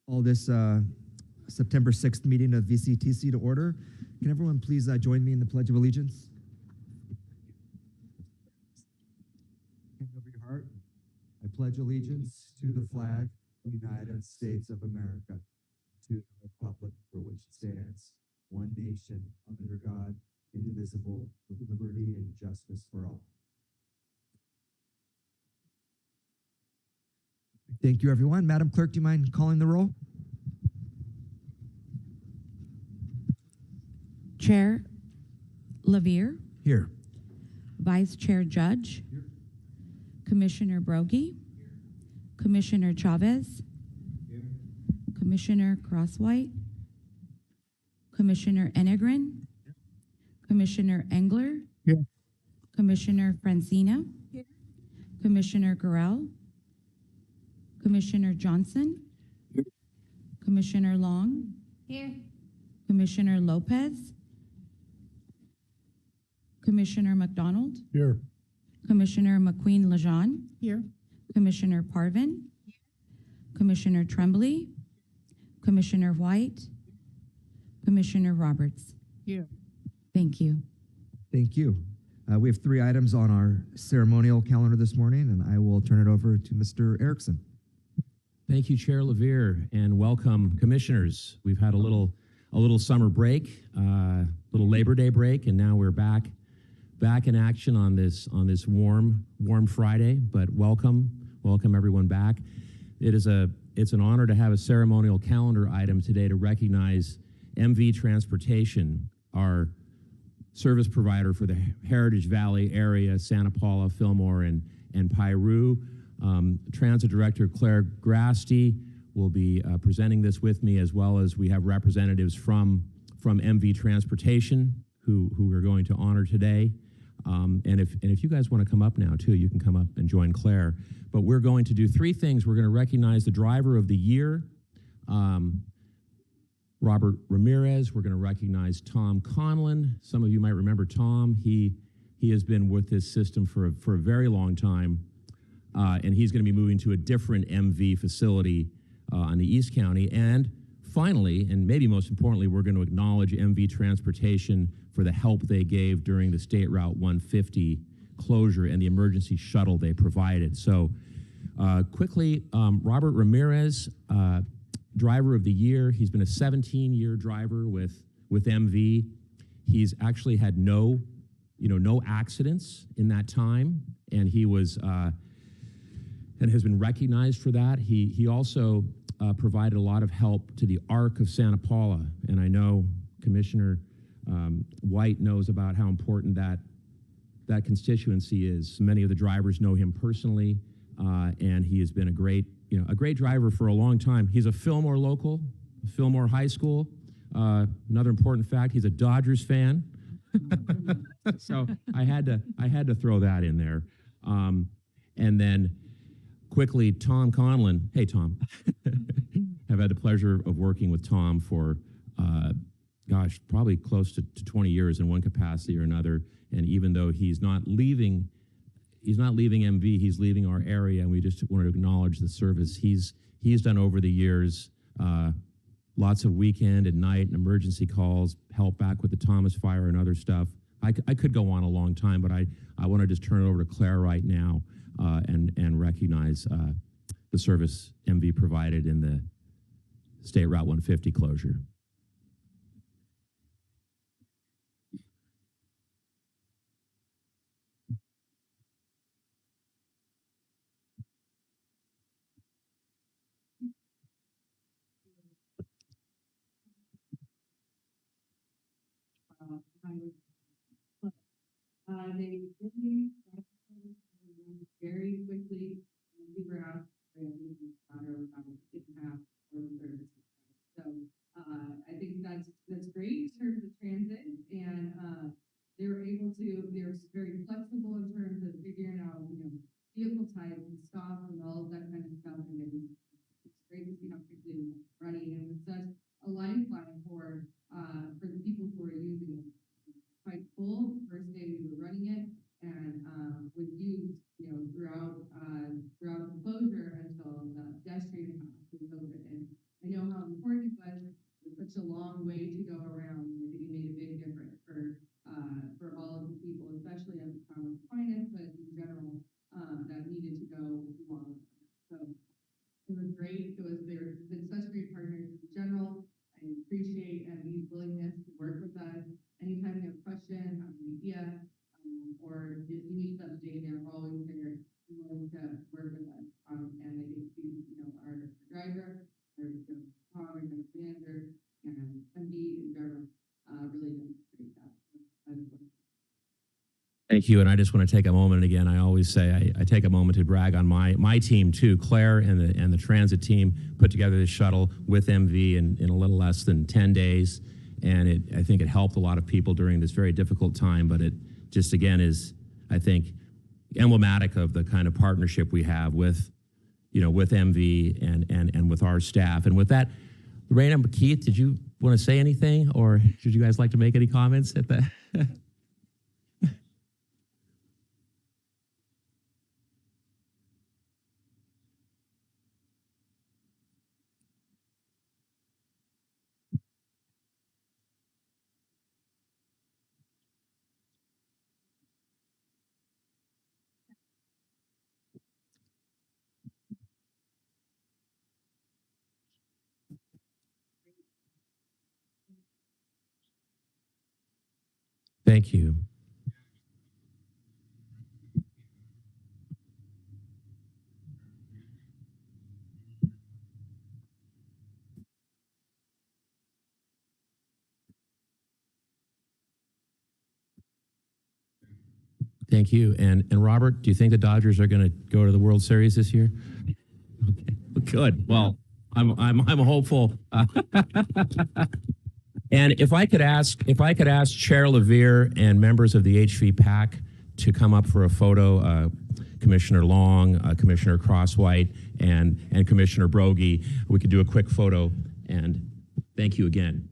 Call this September 6th meeting of VCTC to order. Can everyone please join me in the Pledge of Allegiance? Hand over your heart. I pledge allegiance to the flag of the United States of America, to the republic for which it stands, one nation, under God, indivisible, with liberty and justice for all. Thank you, everyone. Madam Clerk, do you mind calling the roll? Chair Levere. Here. Vice Chair Judge. Here. Commissioner Brogy. Here. Commissioner Chavez. Here. Commissioner Crosswhite. Commissioner Enegren. Here. Commissioner Engler. Here. Commissioner Francina. Here. Commissioner Gorell. Commissioner Johnson. Here. Commissioner Long. Here. Commissioner Lopez. Commissioner McDonald. Here. Commissioner McQueen-Lejeune. Here. Commissioner Parvin. Commissioner Tremblay. Commissioner White. Commissioner Roberts. Here. Thank you. Thank you. We have 3 items on our ceremonial calendar this morning, and I will turn it over to Mr. Erickson. Thank you, Chair Levere, and welcome, commissioners. We've had a little summer break, little Labor Day break, and now we're back in action on this warm Friday. But welcome everyone back. It's an honor to have a ceremonial calendar item today to recognize MV Transportation, our service provider for the Heritage Valley area, Santa Paula, Fillmore, and Piru. Transit Director Claire Grasty will be presenting this with me, as well as we have representatives from MV Transportation who we're going to honor today. And if you guys want to come up now too, you can come up and join Claire. But we're going to do 3 things. We're going to recognize the Driver of the Year, Robert Ramirez. We're going to recognize Tom Conlon. Some of you might remember Tom. He has been with this system for a very long time. And he's going to be moving to a different MV facility on the East County. And finally, and maybe most importantly, we're going to acknowledge MV Transportation for the help they gave during the State Route 150 closure and the emergency shuttle they provided. So quickly, Robert Ramirez, Driver of the Year. He's been a 17-year driver with MV. He's actually had no accidents in that time, and he was and has been recognized for that. He also provided a lot of help to the Arc of Santa Paula, and I know Commissioner White knows about how important that constituency is. Many of the drivers know him personally, and he has been a great driver for a long time. He's a Fillmore local, Fillmore High School. Another important fact: he's a Dodgers fan. So I had to throw that in there, and then. Quickly, Tom Conlon. Hey, Tom. Have had the pleasure of working with Tom for, probably close to 20 years in one capacity or another. And even though he's not leaving MV, he's leaving our area, and we just want to acknowledge the service he's done over the years. Lots of weekend and night and emergency calls, help back with the Thomas Fire and other stuff. I could go on a long time, but I want to just turn it over to Claire right now. And recognize the service MV provided in the State Route 150 closure. They really very quickly figure out the matter of 2.5 or 3rd. So such a long way to go around. And I think it made a big difference for all of the people, especially at the town of finance, but in general, that needed to go along. So it was great. They've been such great partners in general. I appreciate MV's willingness to work with us. Anytime you have a question, have an idea, or if you need some update, they're always there willing to work with us. And I think our driver, our Tom, our manager, and MV in general, really done a great job. Thank you. And I just want to take a moment again. I always say I take a moment to brag on my team too. Claire and the transit team put together this shuttle with MV in a little less than 10 days. And I think it helped a lot of people during this very difficult time. But it just again is, I think, emblematic of the kind of partnership we have with MV and with our staff. And with that, Lorena, Keith, did you want to say anything, or should you guys like to make any comments at that? Thank you. Thank you. And Robert, do you think the Dodgers are going to go to the World Series this year? Okay, good. Well, I'm hopeful. And if I could ask Chair Levere and members of the HV PAC to come up for a photo, Commissioner Long, Commissioner Crosswhite, and Commissioner Brogy, we could do a quick photo. And thank you again.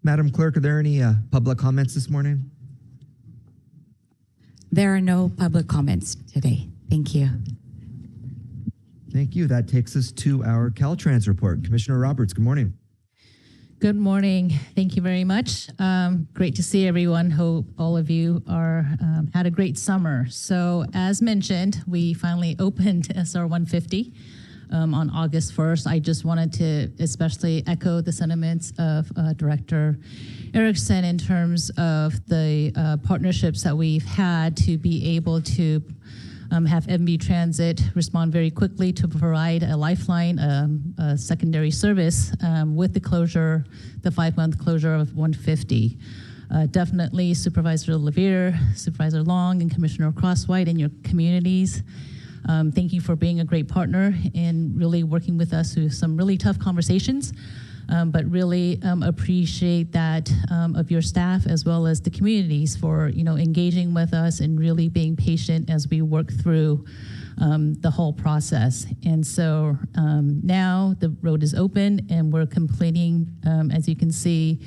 Madam Clerk, are there any public comments this morning? There are no public comments today. Thank you. Thank you. That takes us to our Caltrans report. Commissioner Roberts, good morning. Good morning. Thank you very much. Great to see everyone. Hope all of you are had a great summer. So as mentioned, we finally opened SR 150 on August 1st. I just wanted to especially echo the sentiments of Director Erickson in terms of the partnerships that we've had to be able to have MV Transit respond very quickly to provide a lifeline, a secondary service with the closure, the 5-month closure of 150. Definitely Supervisor Levere, Supervisor Long, and Commissioner Crosswhite and your communities. Thank you for being a great partner and really working with us through some really tough conversations. But really appreciate that of your staff as well as the communities for engaging with us and really being patient as we work through the whole process. And so now the road is open and we're completing, as you can see,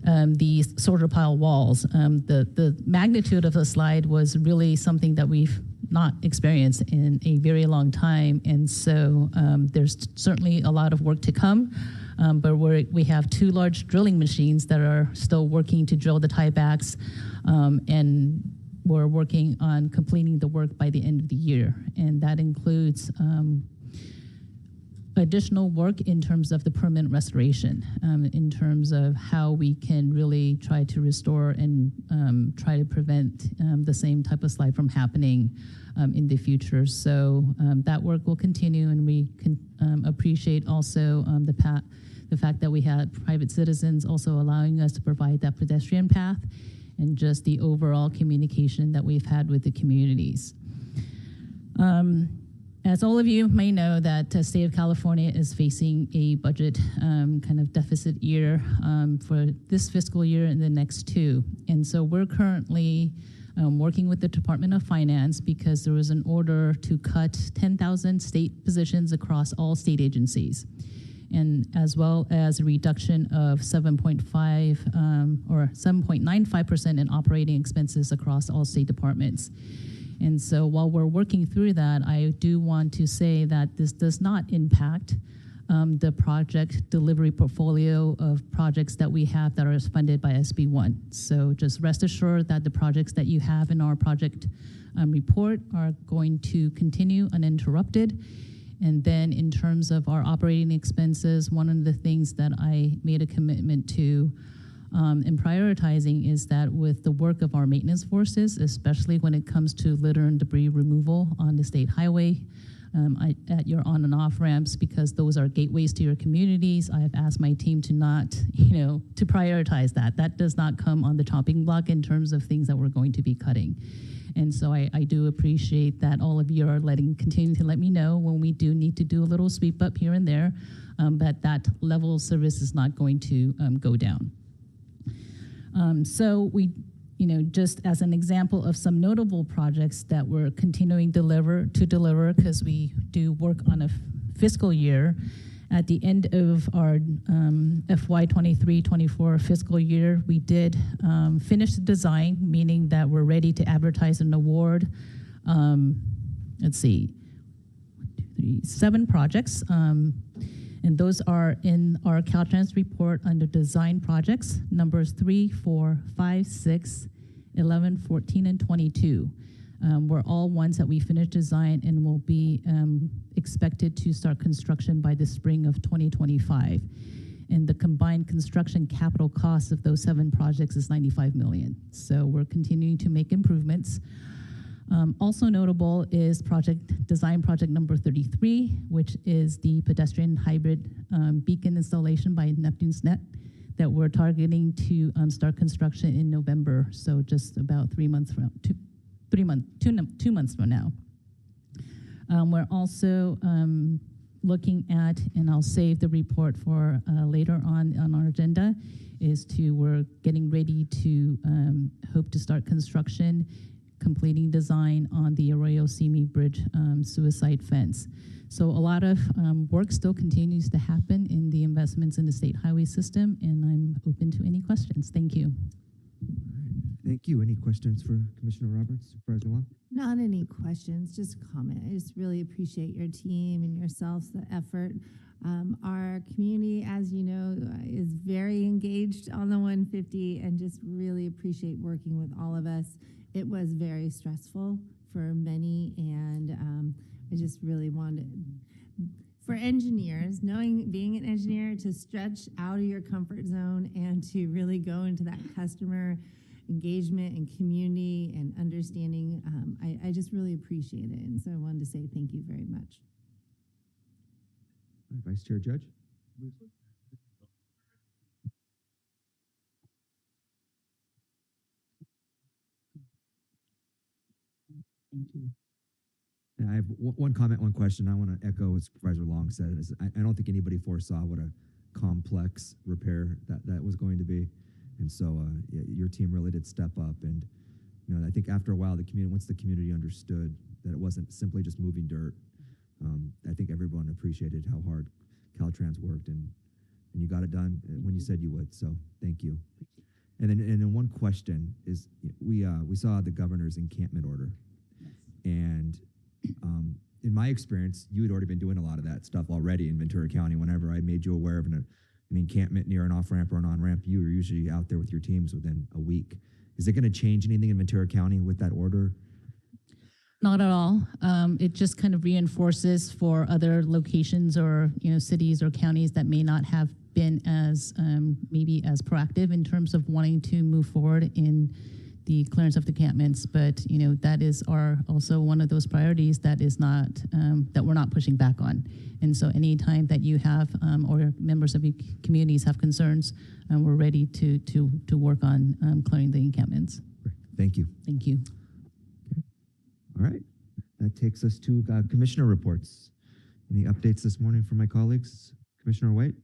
the sorter pile walls. The magnitude of the slide was really something that we've not experienced in a very long time. And so there's certainly a lot of work to come. But we have 2 large drilling machines that are still working to drill the tiebacks, and we're working on completing the work by the end of the year. And that includes additional work in terms of the permanent restoration, in terms of how we can really try to restore and try to prevent the same type of slide from happening in the future. So that work will continue, and we can appreciate also the fact that we had private citizens also allowing us to provide that pedestrian path and just the overall communication that we've had with the communities. As all of you may know, that the state of California is facing a budget kind of deficit year for this fiscal year and the next 2. And so we're currently working with the Department of Finance because there was an order to cut 10,000 state positions across all state agencies, and as well as a reduction of 7.5 or 7.95% in operating expenses across all state departments. And so while we're working through that, I do want to say that this does not impact the project delivery portfolio of projects that we have that are funded by SB1. So just rest assured that the projects that you have in our project report are going to continue uninterrupted. And then in terms of our operating expenses, one of the things that I made a commitment to in prioritizing is that with the work of our maintenance forces, especially when it comes to litter and debris removal on the state highway, at your on and off ramps, because those are gateways to your communities, I have asked my team to not, to prioritize that. That does not come on the chopping block in terms of things that we're going to be cutting. And so I do appreciate that all of you are continue to let me know when we do need to do a little sweep up here and there, but that level of service is not going to go down. So we, just as an example of some notable projects that we're continuing to deliver, because we do work on a fiscal year. At the end of our FY 23-24 fiscal year, we did finish the design, meaning that we're ready to advertise an award. Let's see, 7 projects. And those are in our Caltrans report under design projects, numbers 3, 4, 5, 6, 11, 14, and 22. Were all ones that we finished design and will be expected to start construction by the spring of 2025. And the combined construction capital cost of those 7 projects is $95 million. So we're continuing to make improvements. Also notable is design project number 33, which is the pedestrian hybrid beacon installation by Neptune's Net that we're targeting to start construction in November. So just about 2 months from now. We're also looking at, and I'll save the report for later on our agenda, we're getting ready to hope to start construction, completing design on the Arroyo Simi Bridge suicide fence. So a lot of work still continues to happen in the investments in the state highway system, and I'm open to any questions. Thank you. Thank you. Any questions for Commissioner Roberts, Supervisor Long? Not any questions, just comment. I just really appreciate your team and yourselves, the effort. Our community, as you know, is very engaged on the 150 and just really appreciate working with all of us. It was very stressful for many, and I just really wanted, for engineers, being an engineer, to stretch out of your comfort zone and to really go into that customer engagement and community and understanding. I just really appreciate it. And so I wanted to say thank you very much. Vice Chair Judge? Yeah, I have one comment, one question. I want to echo what Supervisor Long said. I don't think anybody foresaw what a complex repair that was going to be. And so yeah, your team really did step up. And I think after a while, once the community understood that it wasn't simply just moving dirt, I think everyone appreciated how hard Caltrans worked, and you got it done when you said you would. So thank you. And then one question is, we saw the governor's encampment order, and in my experience, you had already been doing a lot of that stuff already in Ventura County. Whenever I made you aware of an encampment near an off-ramp or an on-ramp, you were usually out there with your teams within a week. Is it going to change anything in Ventura County with that order? Not at all. It just kind of reinforces for other locations or cities or counties that may not have been as maybe as proactive in terms of wanting to move forward in the clearance of the encampments. But that is also one of those priorities that is not that we're not pushing back on. And so anytime that you have or members of your communities have concerns, we're ready to work on clearing the encampments. Thank you. Thank you. All right, that takes us to commissioner reports. Any updates this morning from my colleagues? Commissioner White?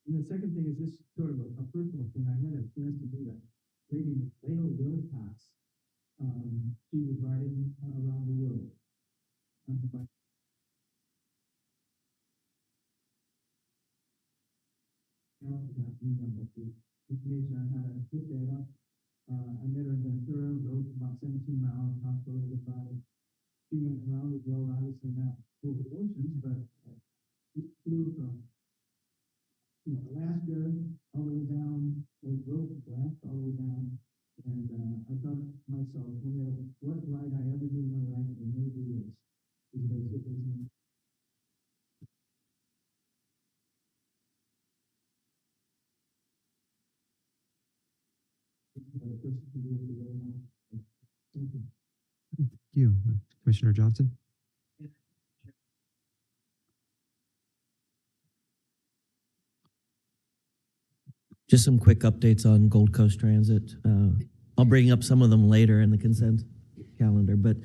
And the second thing is just sort of a personal thing. I had a chance to meet a lady named Leo Wilcox. She was riding around the world on the bike. Information on how to put that up. I met her in Ventura, rode about 17 miles, talked a little bit about it. She went around the world, obviously not over the oceans, but she flew from Alaska all the way down, rode the blast all the way down. And I thought to myself, no matter what ride I ever do in my life, it may be this. Because it was Thank you. Commissioner Johnson? Just some quick updates on Gold Coast Transit. I'll bring up some of them later in the consent calendar, but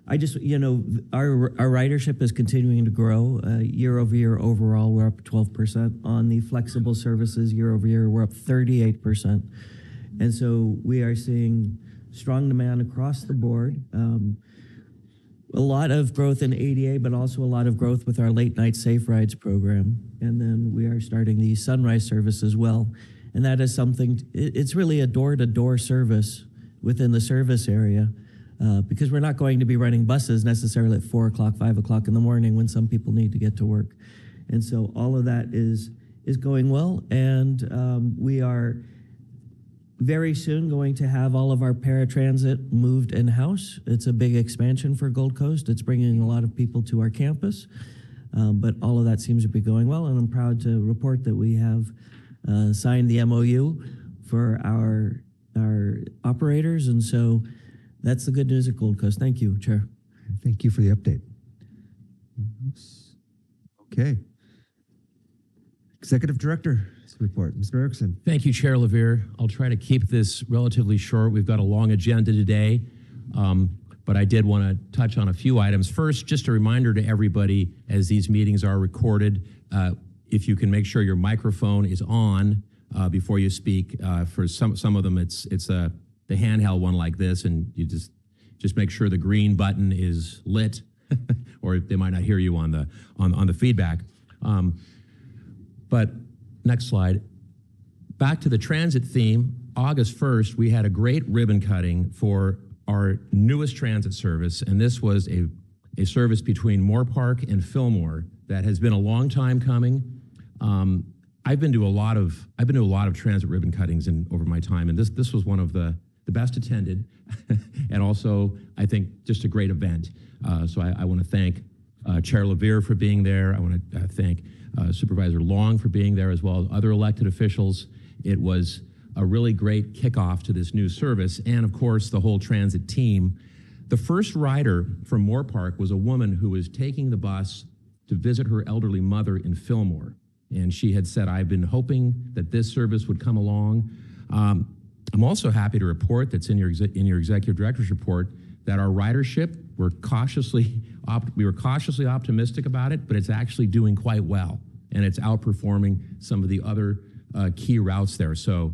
I just, our ridership is continuing to grow. Year over year overall, we're up 12%. On the flexible services, year over year, we're up 38%. And so we are seeing strong demand across the board. A lot of growth in ADA, but also a lot of growth with our late night Safe Rides program. And then we are starting the Sunrise service as well. And that is something, it's really a door-to-door service within the service area because we're not going to be running buses necessarily at 4 o'clock, 5 o'clock in the morning when some people need to get to work. And so all of that is going well. And we are very soon going to have all of our paratransit moved in-house. It's a big expansion for Gold Coast. It's bringing a lot of people to our campus. But all of that seems to be going well. And I'm proud to report that we have signed the MOU for our operators, and so that's the good news at Gold Coast. Thank you, Chair. Thank you for the update. Okay. Executive Director's report, Mr. Erickson. Thank you, Chair LaVere. I'll try to keep this relatively short. We've got a long agenda today. but I did want to touch on a few items. First, just a reminder to everybody, as these meetings are recorded, if you can make sure your microphone is on before you speak. For some of them, it's the handheld one like this, and you just make sure the green button is lit, or they might not hear you on the feedback. But next slide. Back to the transit theme. August 1st, we had a great ribbon cutting for our newest transit service, and this was a service between Moore Park and Fillmore that has been a long time coming. I've been to a lot of transit ribbon cuttings over my time, and this was one of the best attended, and also I think just a great event. So I want to thank Chair LaVere for being there. I want to thank Supervisor Long for being there, as well as other elected officials. It was a really great kickoff to this new service, and of course the whole transit team. The first rider from Moore Park was a woman who was taking the bus to visit her elderly mother in Fillmore, and she had said, "I've been hoping that this service would come along." I'm also happy to report that's in your executive director's report that our ridership, we were cautiously optimistic about it, but it's actually doing quite well, and it's outperforming some of the other key routes there. So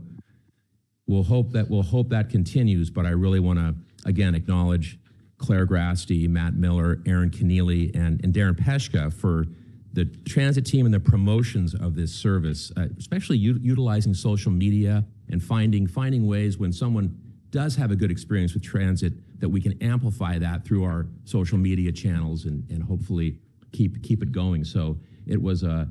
we'll hope that continues. But I really want to again acknowledge Claire Grasty, Matt Miller, Aaron Keneally, and Darren Peshka for the transit team and the promotions of this service, especially utilizing social media and finding ways when someone does have a good experience with transit that we can amplify that through our social media channels and hopefully keep it going. So it was a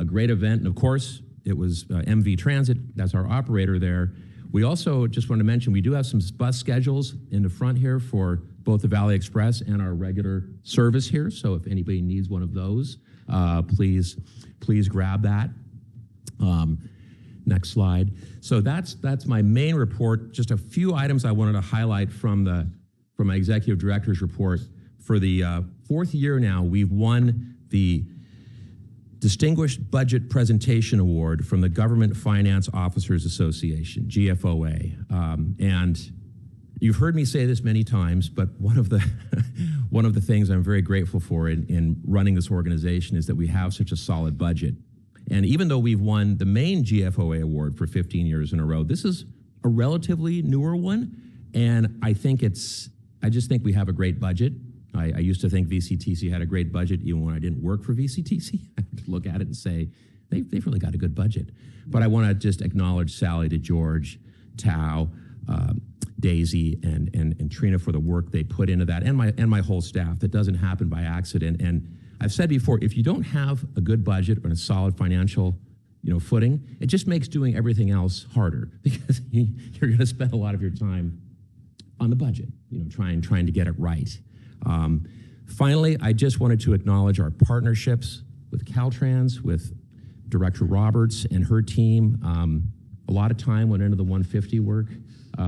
great event, and of course it was MV Transit, that's our operator there. We also just want to mention we do have some bus schedules in the front here for both the Valley Express and our regular service here. So if anybody needs one of those, please grab that. Next slide. So that's my main report. Just a few items I wanted to highlight from my executive director's report. For the fourth year now, we've won the Distinguished Budget Presentation Award from the Government Finance Officers Association, GFOA. And you've heard me say this many times, but one of the things I'm very grateful for in running this organization is that we have such a solid budget. And even though we've won the main GFOA award for 15 years in a row, this is a relatively newer one. And I just think we have a great budget. I used to think VCTC had a great budget even when I didn't work for VCTC. I could look at it and say, they've really got a good budget. But I want to just acknowledge Sally, DeGeorge, Tao, Daisy, and Trina for the work they put into that, and my whole staff. That doesn't happen by accident. And I've said before, if you don't have a good budget and a solid financial footing, it just makes doing everything else harder because you're going to spend a lot of your time on the budget, trying to get it right. Finally, I just wanted to acknowledge our partnerships with Caltrans, with Director Roberts and her team. A lot of time went into the 150 work.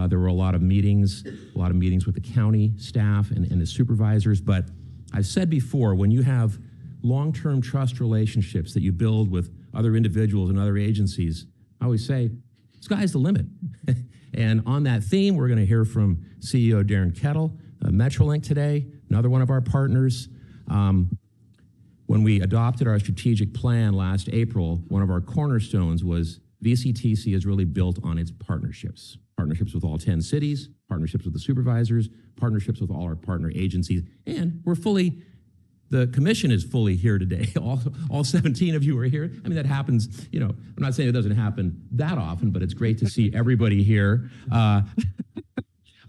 There were a lot of meetings with the county staff and the supervisors. But I've said before, when you have long-term trust relationships that you build with other individuals and other agencies, I always say, sky's the limit. And on that theme, we're going to hear from CEO Darren Kettle, Metrolink today, another one of our partners. When we adopted our strategic plan last April, one of our cornerstones was VCTC is really built on its partnerships. Partnerships with all 10 cities, partnerships with the supervisors, partnerships with all our partner agencies, and the commission is fully here today. All 17 of you are here. I mean, that happens, I'm not saying it doesn't happen that often, but it's great to see everybody here.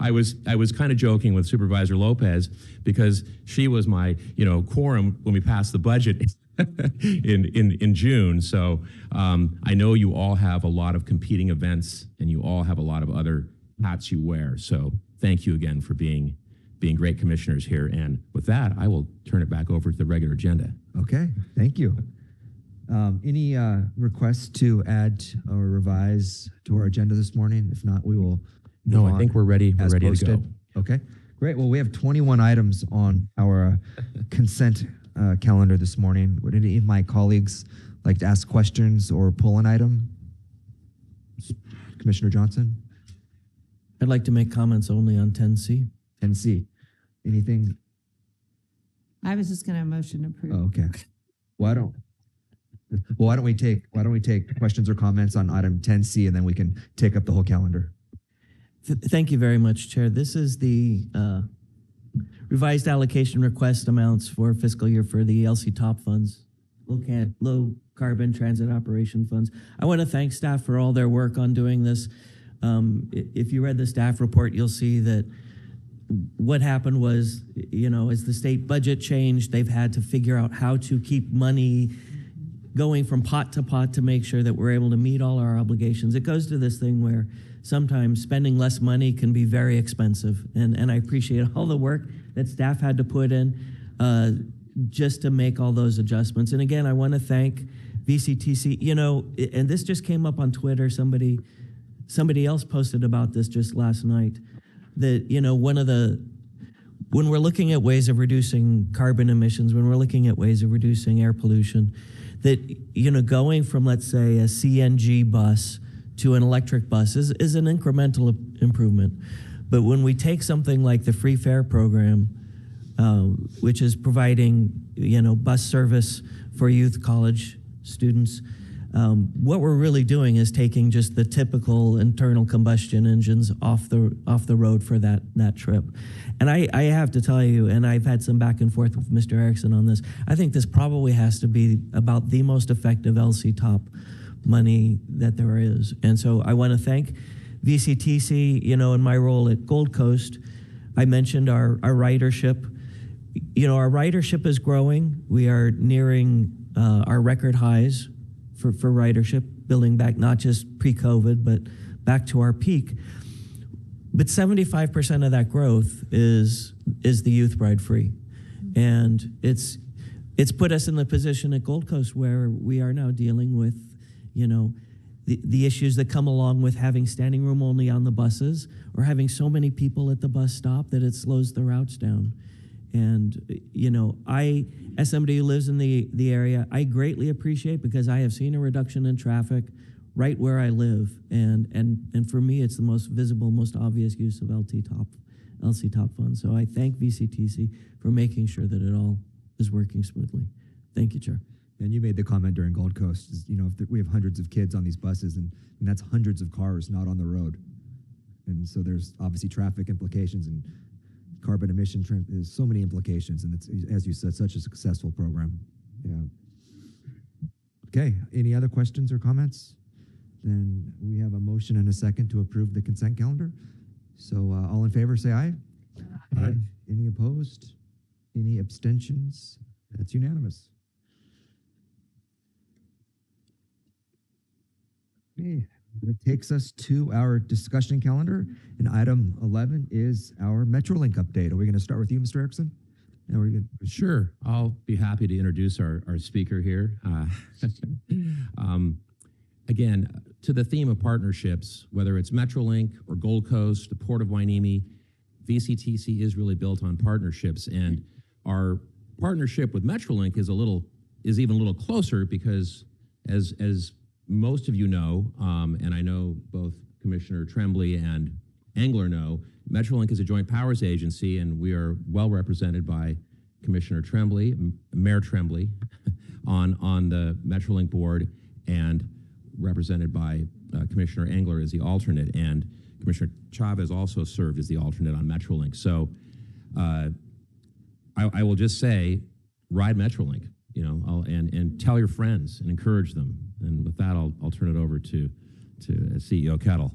I was kind of joking with Supervisor Lopez because she was my, quorum when we passed the budget in June. So I know you all have a lot of competing events and you all have a lot of other hats you wear. So thank you again for being great commissioners here. And with that, I will turn it back over to the regular agenda. Okay, thank you. Any requests to add or revise to our agenda this morning? If not, we will. No, I think we're ready. We're ready to go. Okay, great. Well, we have 21 items on our consent calendar this morning. Would any of my colleagues like to ask questions or pull an item? Commissioner Johnson? I'd like to make comments only on 10C. 10C. Anything? I was just gonna motion to approve. Oh, okay. Why don't we take questions or comments on item 10C, and then we can take up the whole calendar. Thank you very much, Chair. This is the revised allocation request amounts for fiscal year for the LC top funds, low carbon transit operation funds. I want to thank staff for all their work on doing this. If you read the staff report, you'll see that what happened was, as the state budget changed, they've had to figure out how to keep money going from pot to make sure that we're able to meet all our obligations. It goes to this thing where sometimes spending less money can be very expensive. And I appreciate all the work that staff had to put in just to make all those adjustments. And again, I want to thank VCTC, and this just came up on Twitter. Somebody else posted about this just last night, that, when we're looking at ways of reducing carbon emissions, when we're looking at ways of reducing air pollution, that, going from, let's say, a CNG bus to an electric bus is an incremental improvement. But when we take something like the free fare program, which is providing, bus service for youth college students, what we're really doing is taking just the typical internal combustion engines off the road for that trip. And I have to tell you, and I've had some back and forth with Mr. Erickson on this, I think this probably has to be about the most effective LC top money that there is. And so I want to thank VCTC, in my role at Gold Coast. I mentioned our ridership. Our ridership is growing. We are nearing our record highs for ridership, building back not just pre-COVID, but back to our peak. But 75% of that growth is the Youth Ride Free. And it's put us in the position at Gold Coast where we are now dealing with, the issues that come along with having standing room only on the buses, or having so many people at the bus stop that it slows the routes down. And, as somebody who lives in the area, I greatly appreciate, because I have seen a reduction in traffic right where I live. And for me, it's the most visible, most obvious use of LC top funds. So I thank VCTC for making sure that it all is working smoothly. Thank you, Chair. And you made the comment during Gold Coast, if we have hundreds of kids on these buses, and that's hundreds of cars not on the road. And so there's obviously traffic implications and carbon emission, there's so many implications, and it's, as you said, such a successful program. Yeah. Okay, any other questions or comments? Then we have a motion and a second to approve the consent calendar. So all in favor, say aye. Aye. Any opposed? Any abstentions? That's unanimous. Okay, that takes us to our discussion calendar, and item 11 is our Metrolink update. Are we going to start with you, Mr. Erickson? And we're good. Sure, I'll be happy to introduce our speaker here. Again, to the theme of partnerships, whether it's Metrolink or Gold Coast, the Port of Hueneme, VCTC is really built on partnerships, and our partnership with Metrolink is even a little closer, because as most of you know, and I know both Commissioner Tremblay and Engler know, Metrolink is a joint powers agency, and we are well represented by Commissioner Tremblay, Mayor Tremblay, on the Metrolink board, and represented by Commissioner Engler as the alternate, and Commissioner Chavez also served as the alternate on Metrolink. So I will just say, ride Metrolink, and tell your friends and encourage them. And with that, I'll turn it over to CEO Kettle.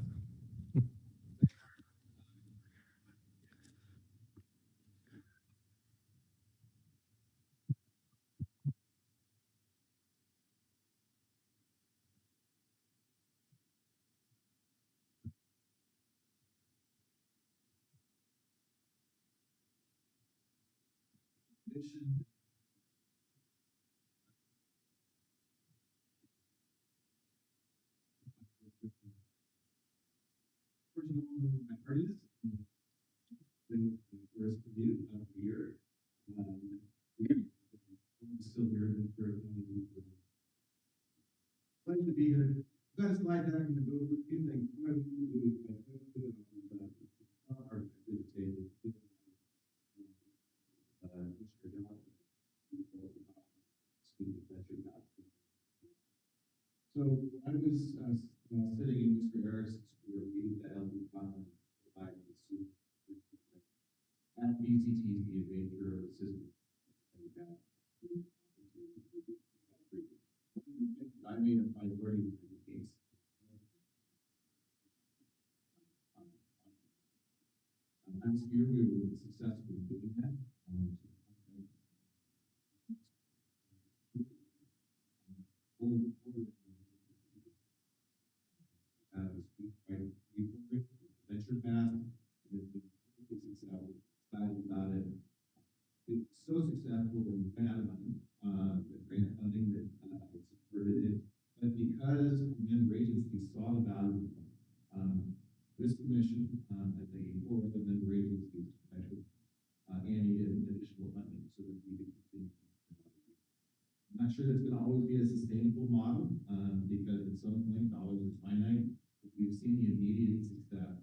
My parties, been the rest of you about a year. I'm still here in the third one. Pleasure to be here. Got a slide deck in the booth. You think what I barracks square feet that LB provide the students. At VCTC, a major system. I made a priority in the case. Last year, we were successful in doing that. Venture fast, successful, excited about it. It's so successful that we ran out of money, the grant funding that supported it. But because member agencies saw the value, this commission and the 4 other member agencies actually needed additional funding so that we could continue. I'm not sure that's going to always be a sustainable model because at some point dollars are finite. But we've seen the immediate success.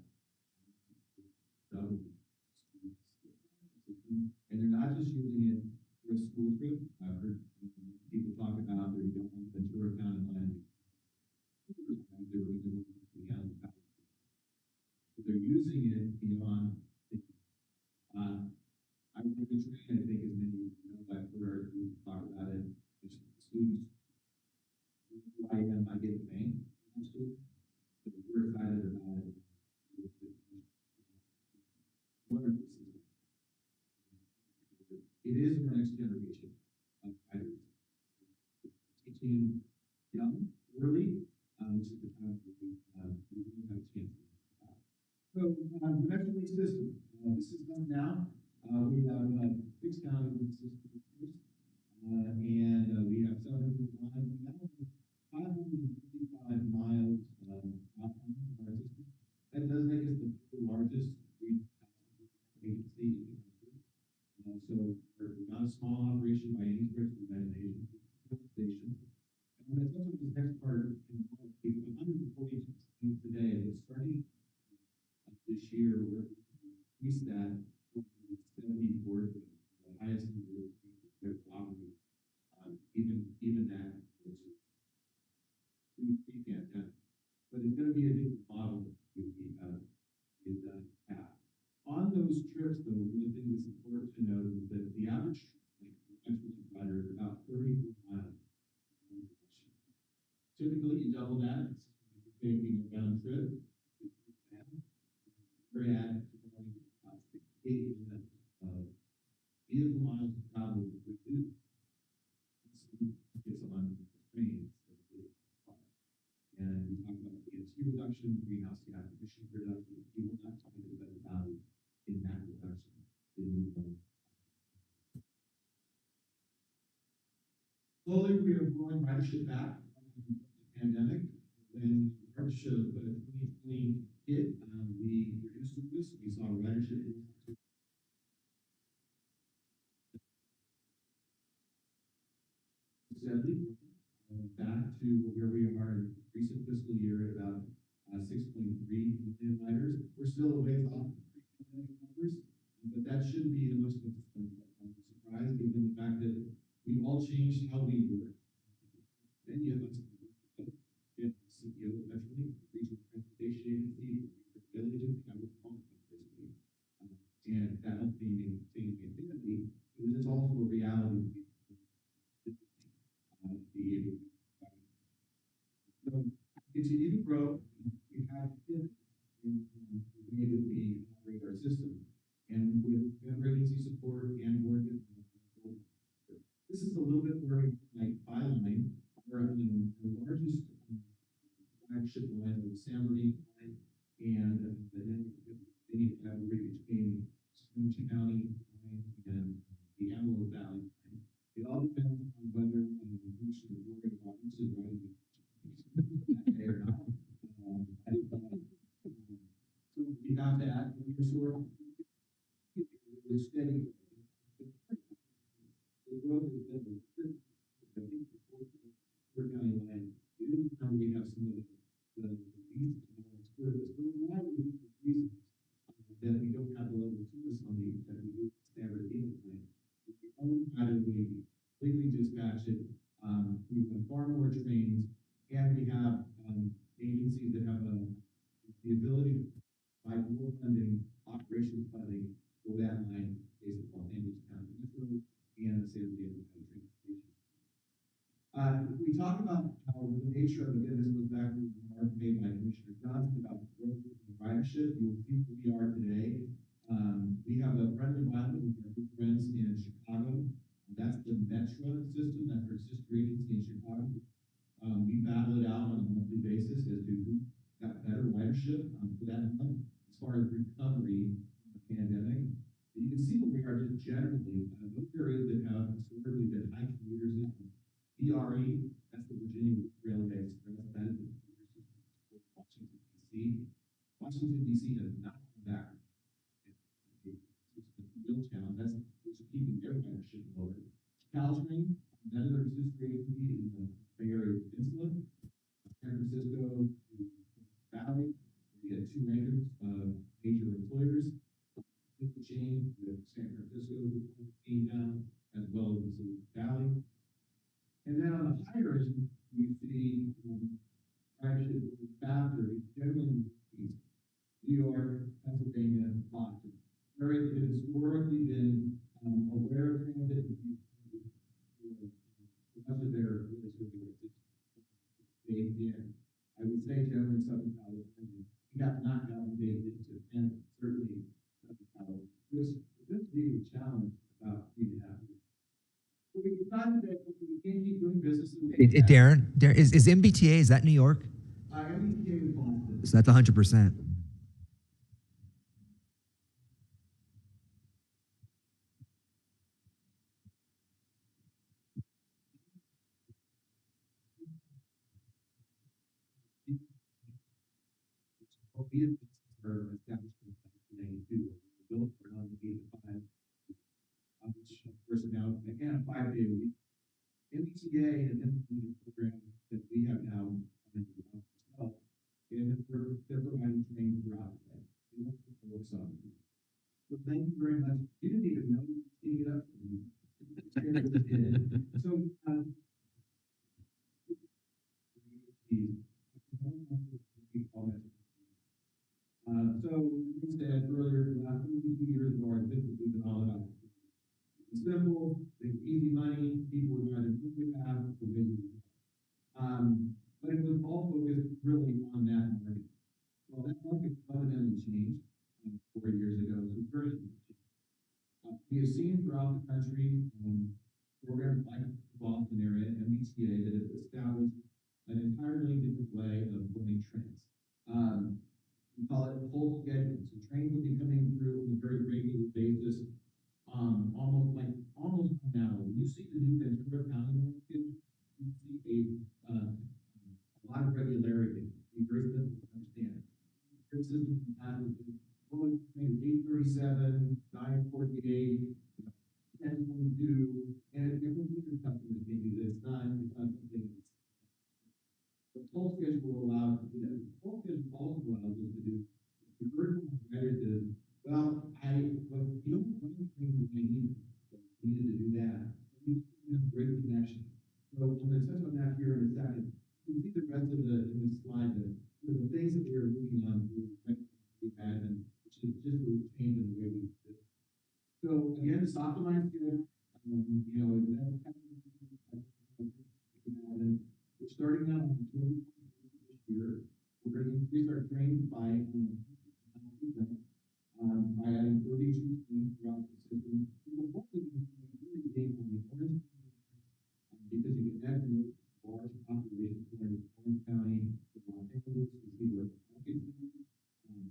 And they're not just using it for a school trip. I've heard people talk about they're going to Ventura County land. They're using it beyond. I went to train, I think as many of you know, I've heard people talk about it. It's students. I get the bank. So we're excited about it. Wonderful system. It is the next generation of fighters. Teaching young, early, which is the time that we have a chance. So, the next release system, this is done now. We have 6 counties in the system, and we have 700 lines. We now have 555 miles out on our system. That does make us the largest agency in the country. So we're not a small operation by any stretch of the imagination. Station. And that's also this next part involved. We have 142 teams today, but starting this year, we're increased that to 74, the highest in the world. Even that, which is pre-pandemic. But it's going to be a different model that we have. On those trips, though, one of the things that's important to know is that the average rider is about 34 miles. Typically, you double that, it's taking a round trip. We're at about 68% of vehicle miles traveled that we do. It's on trains. And we talk about VOC reduction, greenhouse gas emission reduction. We will not find a better value in that reduction than you will. Slowly, we are growing ridership back from the pandemic. When March of 2020 hit, we reduced service. We saw ridership steadily back to where we are in recent fiscal year at about 6.3 million riders. We're still a ways off pre-pandemic numbers, but that shouldn't be the most of a surprise given the fact that we all changed how we work. Many of us CEO of Metrolink, regional transportation agency, rail agency, I work on basically. And that helped me maintain my identity because it's also a reality. So continue to grow. We have in the way that we operate our system, and with member agency support and working. This is a little bit where like byline, our largest flagship line of the San Bernardino line, and then any collaboration between Snohomish County line and the Antelope Valley line. It all depends on whether we should worry about this is right or not. So we have that. We're sort of steady. The growth has been I think the county line. Even now we have some of the least service. But a lot of different reasons that we don't have the level of service on the that we do San Bernardino line. We own how do we completely dispatch it. We have far more trains, and we have agencies that have a page show, again, this goes back to the remark made by Commissioner Johnson about growth and ridership. You'll see who we are today. We have a friendly environment with our good friends in Chicago. That's the Metra system. That's our sister agency in Chicago. We battle it out on a monthly basis as to who got better ridership for that month as far as recovery from the pandemic. But you can see where we are just generally. Those areas that have historically been high commuters in VRE, that's the Virginia Railway Express. That is the commuter system for Washington, D.C. Washington, D.C. has not come back. It's a real challenge. That's what's keeping their ridership lower. Caltrain, another sister agency in the Bay Area Peninsula, San Francisco to Valley. We had two major employers. The chain with San Francisco came down, as well as the Silicon Valley. And then on the higher end, you see ridership faster. It's generally New York, Pennsylvania, Boston. Areas that have historically been aware of transit for much of their really circular baked in. I would say generally Southern California, we have not gotten baked into, and certainly Southern California. This big challenge about 3.5 years. So we decided that we can't keep doing business. Darren, is MBTA, is that New York? MBTA is Boston. So that's 100%. We have are established in 1992. We were built around the 8 to 5, which of course are now again a 5-day a week. MBTA and implemented program that we have now ourselves, and they're providing training throughout the day. We don't focus on it. So thank you very much. You didn't even know you were seeing it up for me. So so, as we said earlier, the last 32 years of our business has been all about it's simple, it's easy money, people would rather move with that, or business. But it was all focused really on that market. Well, that market fundamentally changed 4 years ago, so it's very interesting. We have seen throughout the country programs like the Boston area, MBTA, that have established an entirely different way of running trains. We call it full schedule. So trains will be coming through on a very regular basis, almost now. When you see the new Ventura County market, you see a lot of regularity. It's very simple to understand. Your system has always train 8:37, 9:48, 10:22, and different customers can do this. It's not something that's the full schedule will allow us to do that. The full schedule also allows us to do. The version of writers is, well, you don't run things that I needed to do that. You have great connection. So I'm going to touch on that here in a second. You can see the rest of in this slide, the things that we are moving on to imagine, which is just a change in the way we do it. So again, this optimized schedule, we're starting out on October this year. We're going to increase our trains by adding 32 trains throughout the system. The bulk of these really came from the Orange because you get that large population in Orange County, Los Angeles, you see where the markets are.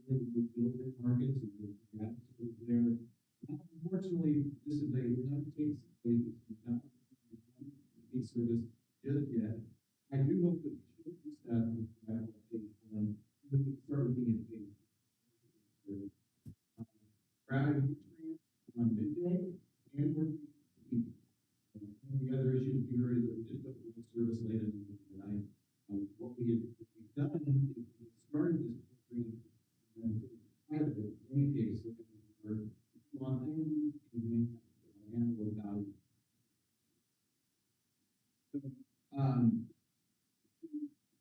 We're building markets and we're there. Unfortunately, this is another case of places not service just yet. I do hope that we should do stuff with that page one, so we can start looking at things. Routing trains on midday and working the other issue here is that we just don't run service late in the night. What we've done is we started this program and pilot it in any case for Los Angeles and low value.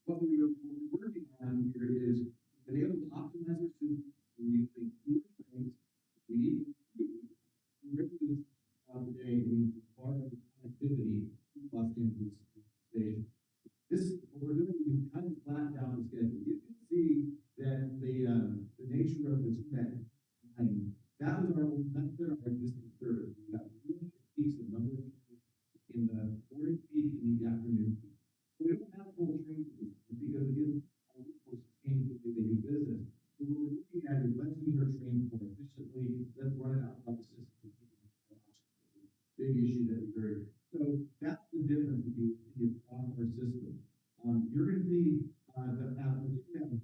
What we're working on here is been able to optimize efficiently, let's run it out of the system. Big issue that we heard. So that's the difference if you see across our system. You're going to see the application have a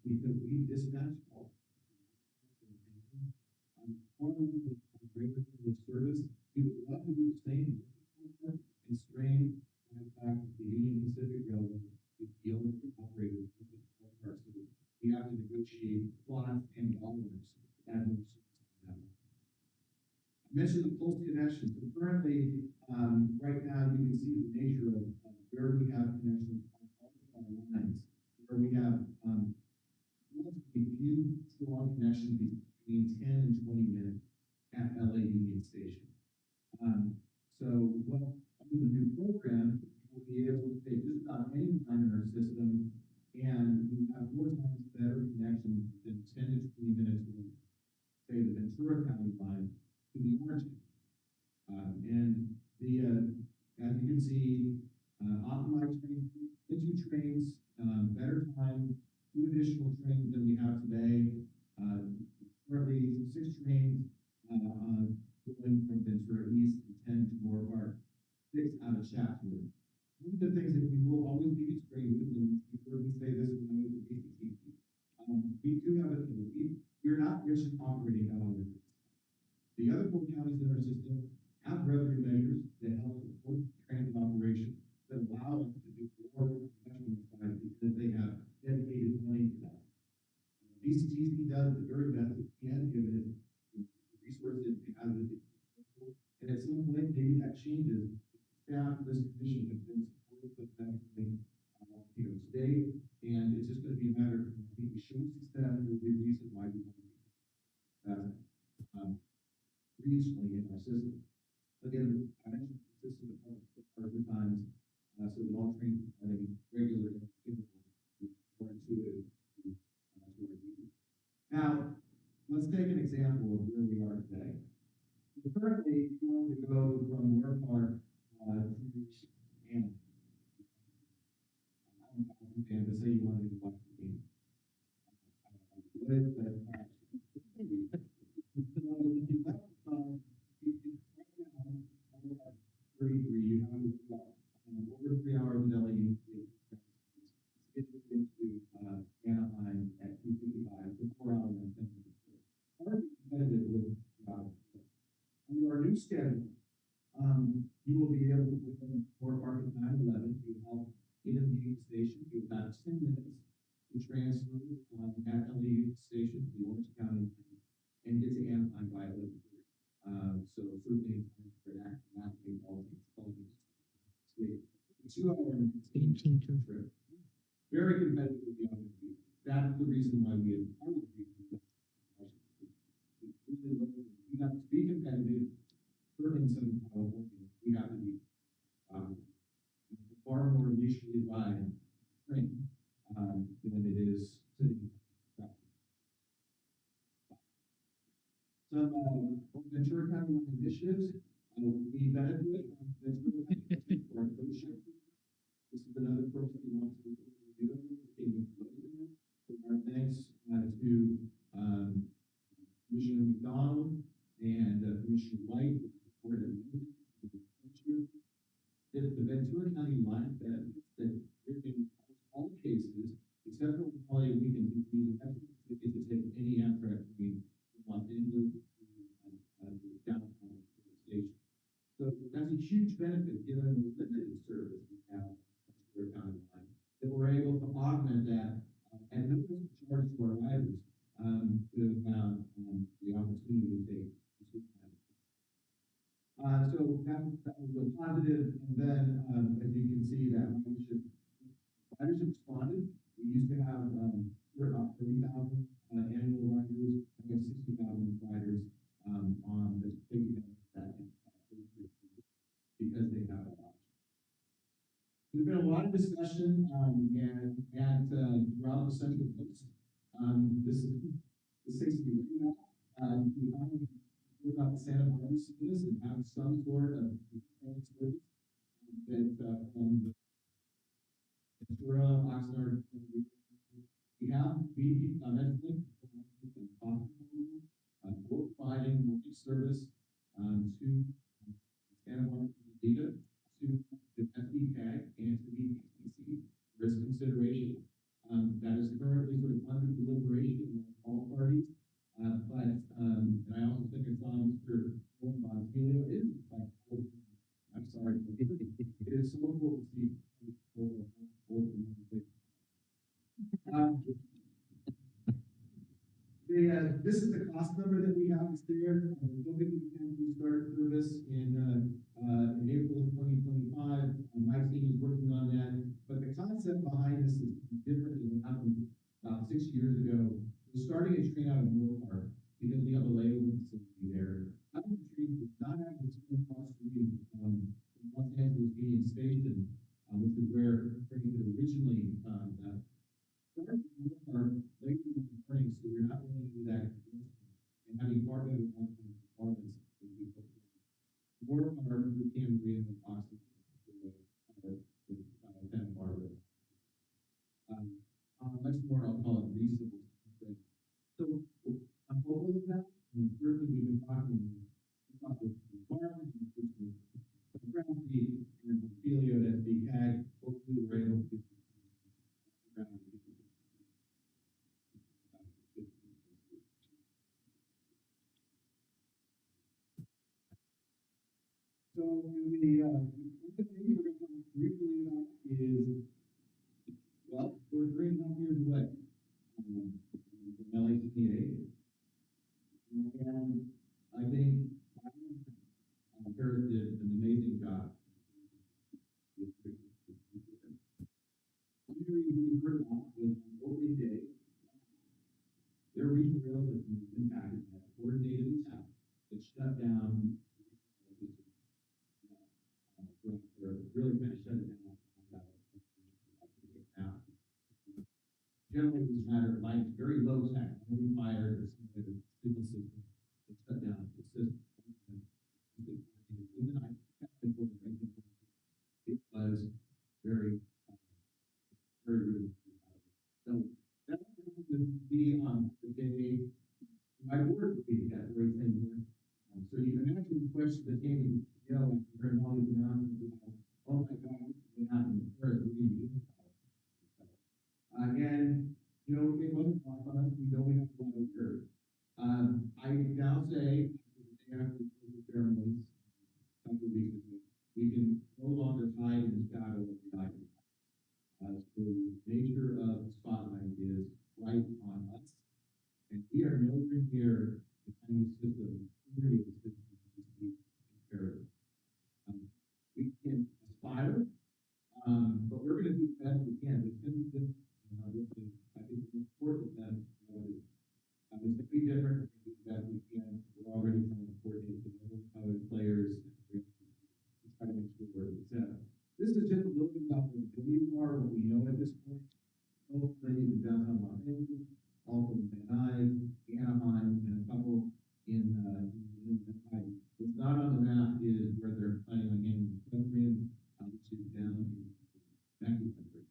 because we dispatch all. One of the great service, we would love to do the same and strain the fact that the Union Pacific Railroad is the only operator of our system. We have to negotiate slots and dollars to add more service to them. I mentioned the close connection. So currently, right now, you can see the nature of where we have connections on all of our lines, where we have relatively few strong connections between 10 and 20 minutes at LA Union Station. So what under the new program, we'll be able to take just about any line in our system, and we have 4 times better connection than 10 to 20 minutes with, say, the Ventura County line to the Orange. And the as you can see, optimized trains, 2 trains, better time, 2 additional trains than we have today. Currently 6 trains going from Ventura East and 10 to Moore Park, 6 out of Chatsworth. One of the things that we will always be constrained with, and you've heard me say this when I was at VCTC, we do have a thing. We're not rich in operating hours. The other 4 counties in our system have revenue measures that help support transit operation that allow us to do more professional side because they have dedicated money for that. VCTC does the very best it can given it the resources it has. And at some point, maybe that changes. Staff of this commission has been supportive of that thing, today, and it's just going to be a matter of, I think we show success, there will be a reason why we want to do regionally in our system. Again, I mentioned the system department times, so that all trains are regular and more intuitive to our users. Now, let's take an example of where we are today. So currently, we want to go from Moore Park to Anna. And to say you wanted to watch the game. I would, but you have over 3 hours in LA get into Anaheim at 2:55, so 4 hours and 10 minutes. Very competitive with under our new schedule, you will be able to put in Moore Park at 9:11. You help in the Union Station. You have about 10 minutes to transfer at LA Union Station to the Orange County and get to Anaheim by 11:30. So certainly for that, all things. 2 hour Game changer. trip. Very competitive with the other people. That's the reason why we have part of the reason we have to be competitive. Certainly in Southern California, we have to be far more leisurely ride train than it is sitting. Some Ventura County initiatives. We benefit from Ventura County for our coach share. This is another program we want to do. Our thanks to Commissioner McDonald and Commissioner White for the Ventura County line benefits that in all cases, except for holiday weekend, you can actually to take any Amtrak train from Los Angeles to downtown station. So that's a huge benefit given the limited service we have on the Ventura County line, that we're able to augment that at no charge to our riders to have the opportunity to take the so that was real positive. And then, as you can see, that ridership responded. We used to have we're about 30,000 annual riders. We have 60,000 riders on this big event that because they have that option. There's been a lot of discussion and throughout the Central Coast. This seems to be really about the Santa Barbara service and have some sort of service that from the Ventura, Oxnard, we have Metropolitan service to Santa Barbara, Data, to the SDCAG and to the VCTC risk consideration. That is currently sort of under deliberation among all parties. And I also think I saw Mr. Bonsilio is like, I'm sorry, it is so cool to see both of them. This is the cost number that we have is there. We don't think we can restart service in April of 2025. My team is working on that. But the concept behind this is different than what happened about 6 years ago. We're starting a train out of Moorpark because we have a layover facility there. Out of the train was not actually across the street from Los Angeles Union Station, which is where the train was originally started Moorpark late in the morning, so we're not willing to do that and having far better performance than we hope. Moorpark became real Boston Santa Barbara. Much more, I'll call it reasonable. So I'm hopeful of that. And certainly we've been talking about the environment, the ground feed, and the Filio at SDCAG. Hopefully we're able to get the ground. So the thing we're going to talk briefly about is, well, we're 3.5 years away from LACPA. And I think Paris did an amazing job. One area we heard about was on opening day. Their regional rail system was impacted by a coordinated attack that shut down. Really kind of shut it down. Generally, it was a matter of light, very low tech, maybe fire or some other signal system that shut down the system. Even I technical it was very, very rude. So that would be on the day my board meeting that very same morning. So you can imagine the question that came, after all these announcements about, oh my God, what happened first? What do you do? And, it wasn't lost on us. We know we have a lot of work. I now say, after the ceremonies, a couple of weeks ago, we can no longer hide in the shadow of the item. The nature of the spotlight is right on us. And we are nowhere near the kind of system, security of the system we see imperative. We can aspire, but we're going to do the best we can. It's going to be different. I think it's important that it's going to be different. We're going to do the best we can. We're already trying to coordinate with other players to try to make sure we're set up. This is just a little bit about who we are, what we know at this point. Hopefully, in downtown Los Angeles, also in Van Nuys, Anaheim, and a couple in what's not on the map is where they're planning on getting the Equestrian, which is down in Mackie country.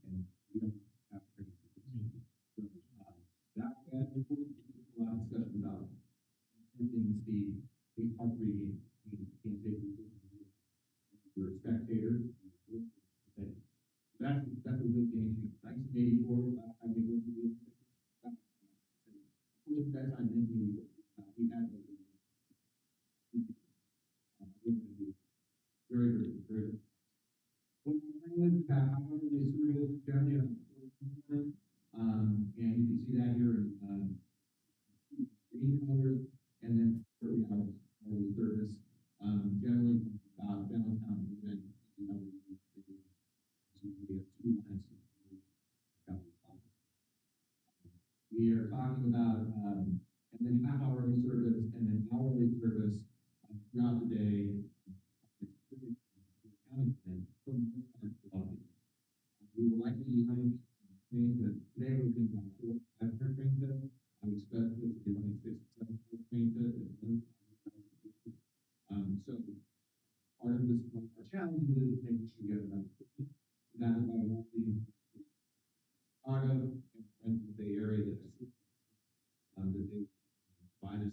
And we don't have to. So that's important. A lot of discussion about increasing the speed. Big part reading. You can't take you're a spectator. That's a real game changer. 1984, I think it was that time in 1984. We had very, very, very. What is how they service generally and you can see that here in green colors, and then 30 hours of the service. Generally about downtown, we have 2 lines. We are talking about and then half-hourly service and then hourly service throughout the day. We will likely be running trains that today we're doing about 4 or 5 train sets. I would expect it to be running 6 or 7 train sets. So part of this, our challenge is making sure we get enough equipment. That is why I want the Chicago and the Bay Area that they provide us.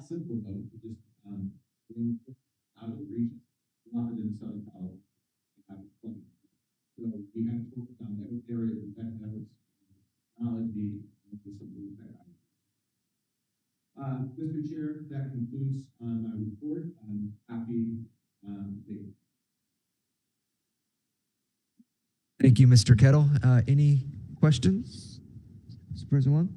simple though, to just, bring out of the region, drop it in Southern California, and have it flooded. So we have to focus on those areas of economics, technology, and just something like that. Mr. Chair, that concludes, my report. I'm happy, to Thank you, Mr. Kettle. Any questions? Mr. President Long?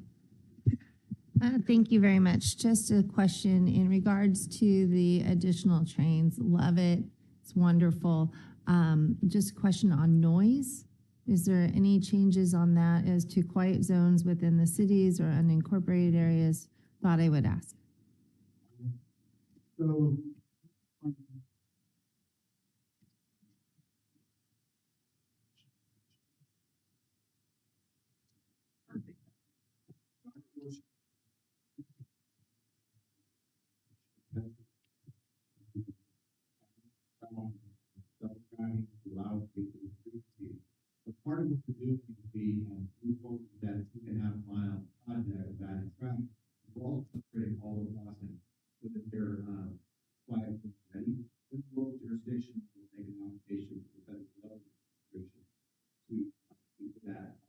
Thank you very much. Just a question in regards to the additional trains. Love it. It's wonderful. Just a question on noise. Is there any changes on that as to quiet zones within the cities or unincorporated areas? Thought I would ask. So, self-driving to allow people to see. But part of what we're doing is we move forward with that 2.5 mile project of adding traffic. We're also separating all the crossings so that they're quiet and ready. This local jurisdiction will make an application for the federal development administration to do that,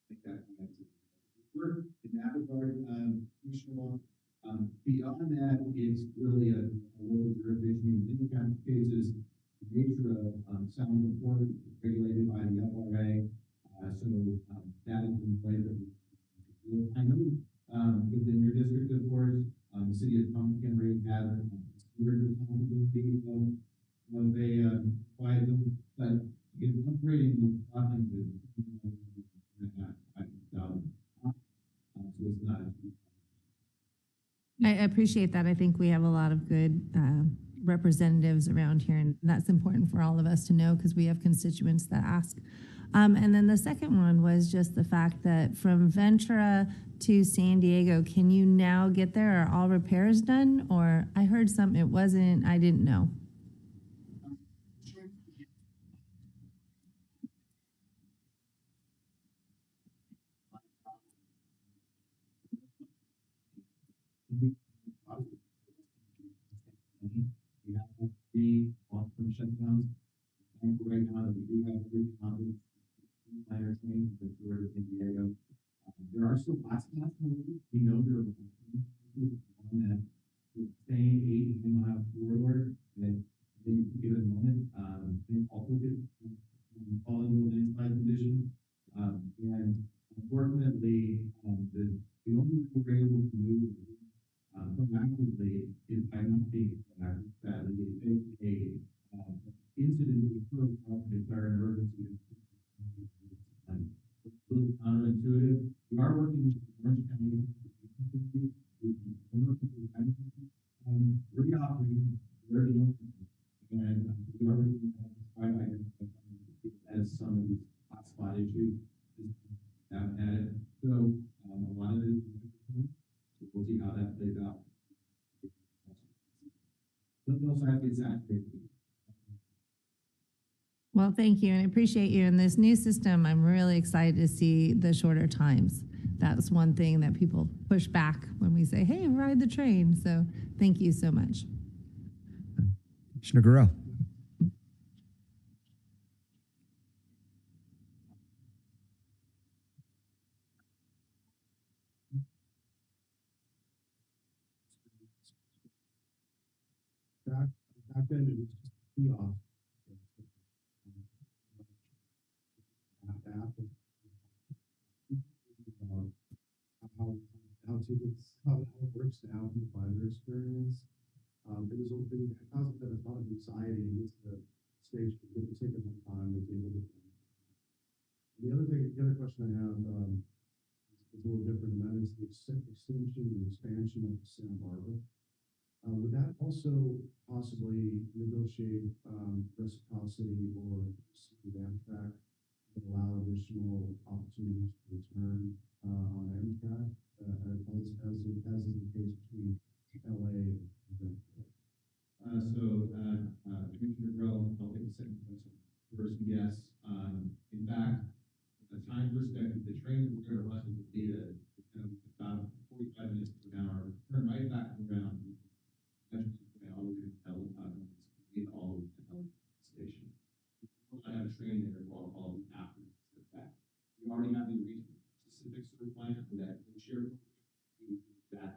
make that connected. We're in that regard, Commissioner Long. Beyond that, it's really a local jurisdiction. In many kind of cases, the nature of sound report is regulated by the FRA. So that is the way that we, I know within your district, of course, the city of Pumpkin Ridge has weird responsibility of a quiet zone, but in operating the crossings is so it's not. I appreciate that. I think we have a lot of good representatives around here, and that's important for all of us to know because we have constituents that ask. And then the second one was just the fact that from Ventura to San Diego, can you now get there? Are all repairs done? Or I heard some, it wasn't, I didn't know. We have 3 long-term shutdowns. Thankfully, right now that we do have 3 minor trains that are in San Diego. There are still lots of moving. We know there are one that the same 8 to 10 mile corridor that they give a moment. They also did fall into a landslide condition. And unfortunately, the only way we're able to move proactively is by not being proactive. Sadly, if a incident occurs, we declare an emergency. It's a little counterintuitive. We are working with the Orange County, with the owner of the re-operating where the owner is. And we are working as some of these hotspot issues have had it. So a lot of it is, so we'll see how that plays out. Nothing else I have to say. Well, thank you, and I appreciate you. In this new system, I'm really excited to see the shorter times. That's one thing that people push back when we say, hey, ride the train. So thank you so much. Commissioner Guerrero. Back then, it was just a kiosk. How it works now in the finder experience. It caused a lot of anxiety and gets to the stage to get the ticket on time was able to. The other question I have is a little different, and that is the extension and expansion of Santa Barbara. Would that also possibly negotiate reciprocity or the Amtrak to allow additional opportunities to return on Amtrak, as is the case between LA and Vancouver? Commissioner Grell, I'll take the second question first. Yes, in fact, from a time perspective, the train that we're going to run will be about 45 minutes per hour, turn right back around have the region specific sewer plant for that share, we do that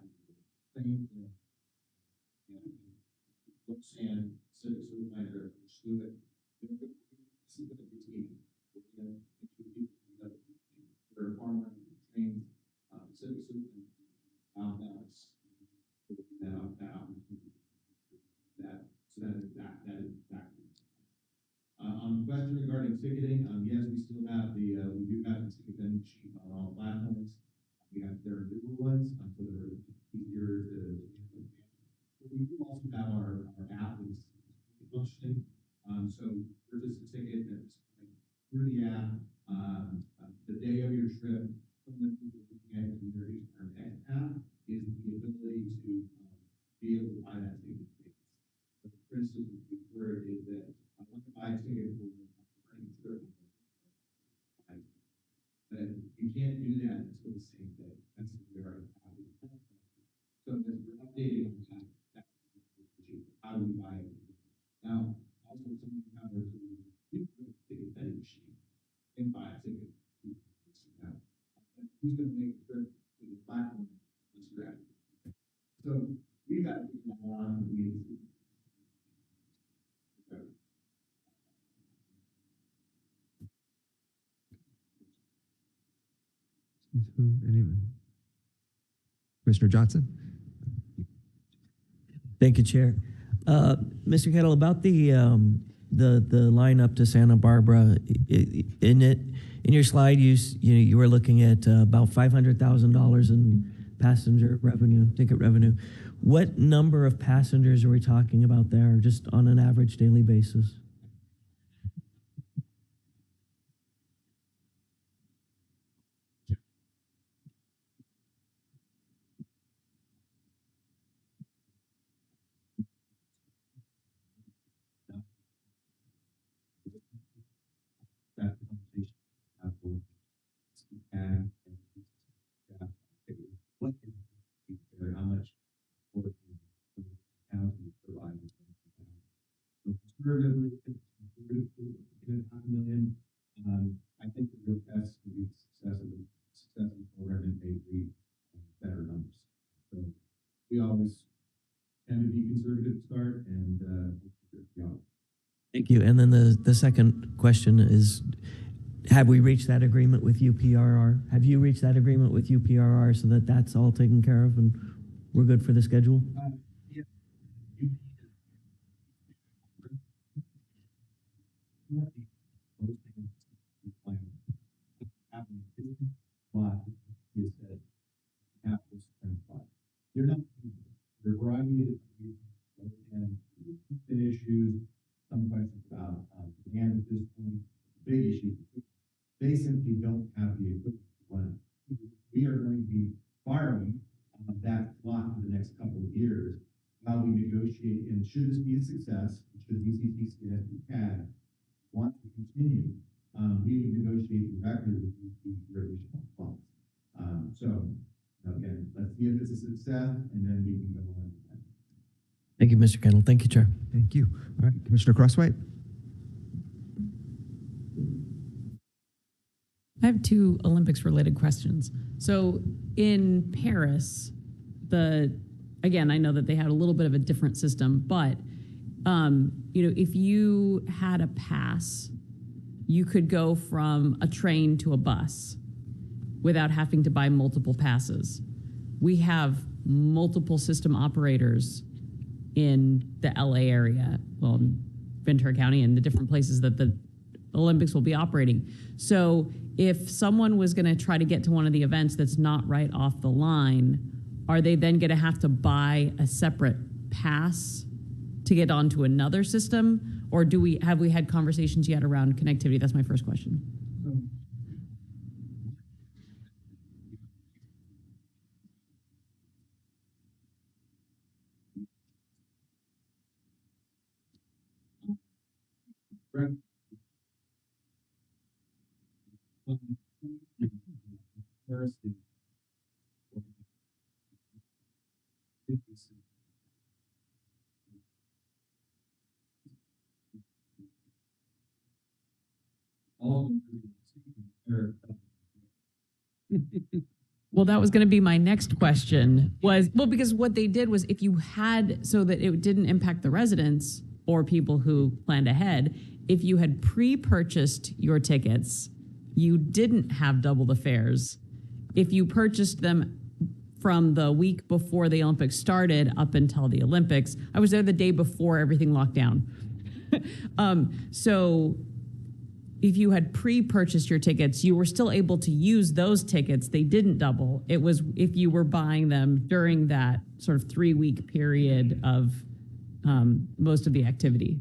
thing. And civic sewer plant or pursue it. This is going to be team. We're farmer trained civic sewer plant balance. That so that is exactly. On the question regarding ticketing, yes, we still have we do have the ticket vending machine on all platforms. There are newer ones, so they're easier to. We do also have our app is functioning. So purchase a ticket that's through the app, the day of your trip, from the people looking at community our next app is the ability to be able to buy that ticket. So for instance, where it is that I want to buy a ticket for a trip. But you can't do that until the same day. That's what we already have. So as we're updating on time, how do we buy it? Now, also something counter to you can ticket vending machine and buy a ticket. Now, who's going to make the trip to the platform? Let's grab it. So we got to figure that out. Anyone? Commissioner Johnson? Thank you, Chair. Mr. Kettle, about the line up to Santa Barbara, in your slide, you were looking at about $500,000 in passenger revenue, ticket revenue. What number of passengers are we talking about there, just on an average daily basis? That conversation and how much for the county provided. So conservatively, $500,000. I think the real test will be the success of the program and they read better numbers. So we always tend to be conservative to start and Thank you. And then the second question is, have we reached that agreement with UPRR? Have you reached that agreement with UPRR so that that's all taken care of and we're good for the schedule? Yeah. They're not. There are a variety of issues. Some questions about demand at this point. Big issue. They simply don't have the equipment to run it. We are going to be borrowing that slot for the next couple of years while we negotiate. And should this be a success, should VCTC as we can want to continue, we can negotiate directly with the original funds. So again, let's see if it's a success, and then we can go on. Thank you, Mr. Kendall. Thank you, Chair. Thank you. All right, Commissioner Crosswhite. I have two Olympics related questions. So in Paris, again, I know that they had a little bit of a different system, but if you had a pass, you could go from a train to a bus without having to buy multiple passes. We have multiple system operators in the LA area, well, in Ventura County and the different places that the Olympics will be operating. So if someone was going to try to get to one of the events that's not right off the line, are they then going to have to buy a separate pass to get onto another system? Or have we had conversations yet around connectivity? That's my first question. All Well, that was going to be my next question was, well, because what they did was if you had, so that it didn't impact the residents or people who planned ahead, if you had pre-purchased your tickets, you didn't have double the fares. If you purchased them from the week before the Olympics started up until the Olympics, I was there the day before everything locked down. So if you had pre-purchased your tickets, you were still able to use those tickets. They didn't double. It was if you were buying them during that sort of 3-week period of most of the activity.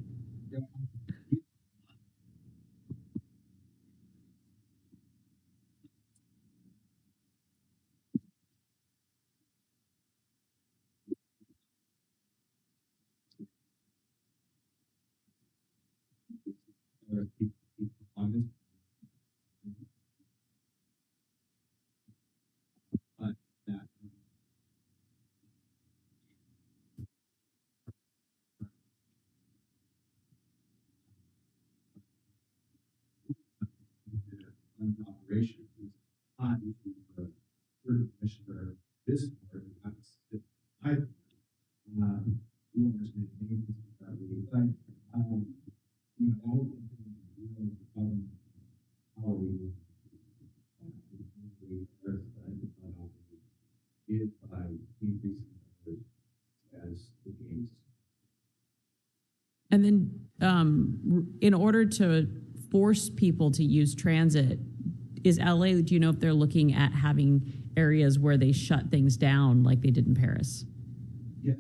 But that operation is not usually for a third commissioner, this board, I, you understand names that way, but, you know, that would be how we is by increasing numbers as the games. And then in order to force people to use transit, is LA, do you know if they're looking at having areas where they shut things down like they did in Paris? Yeah.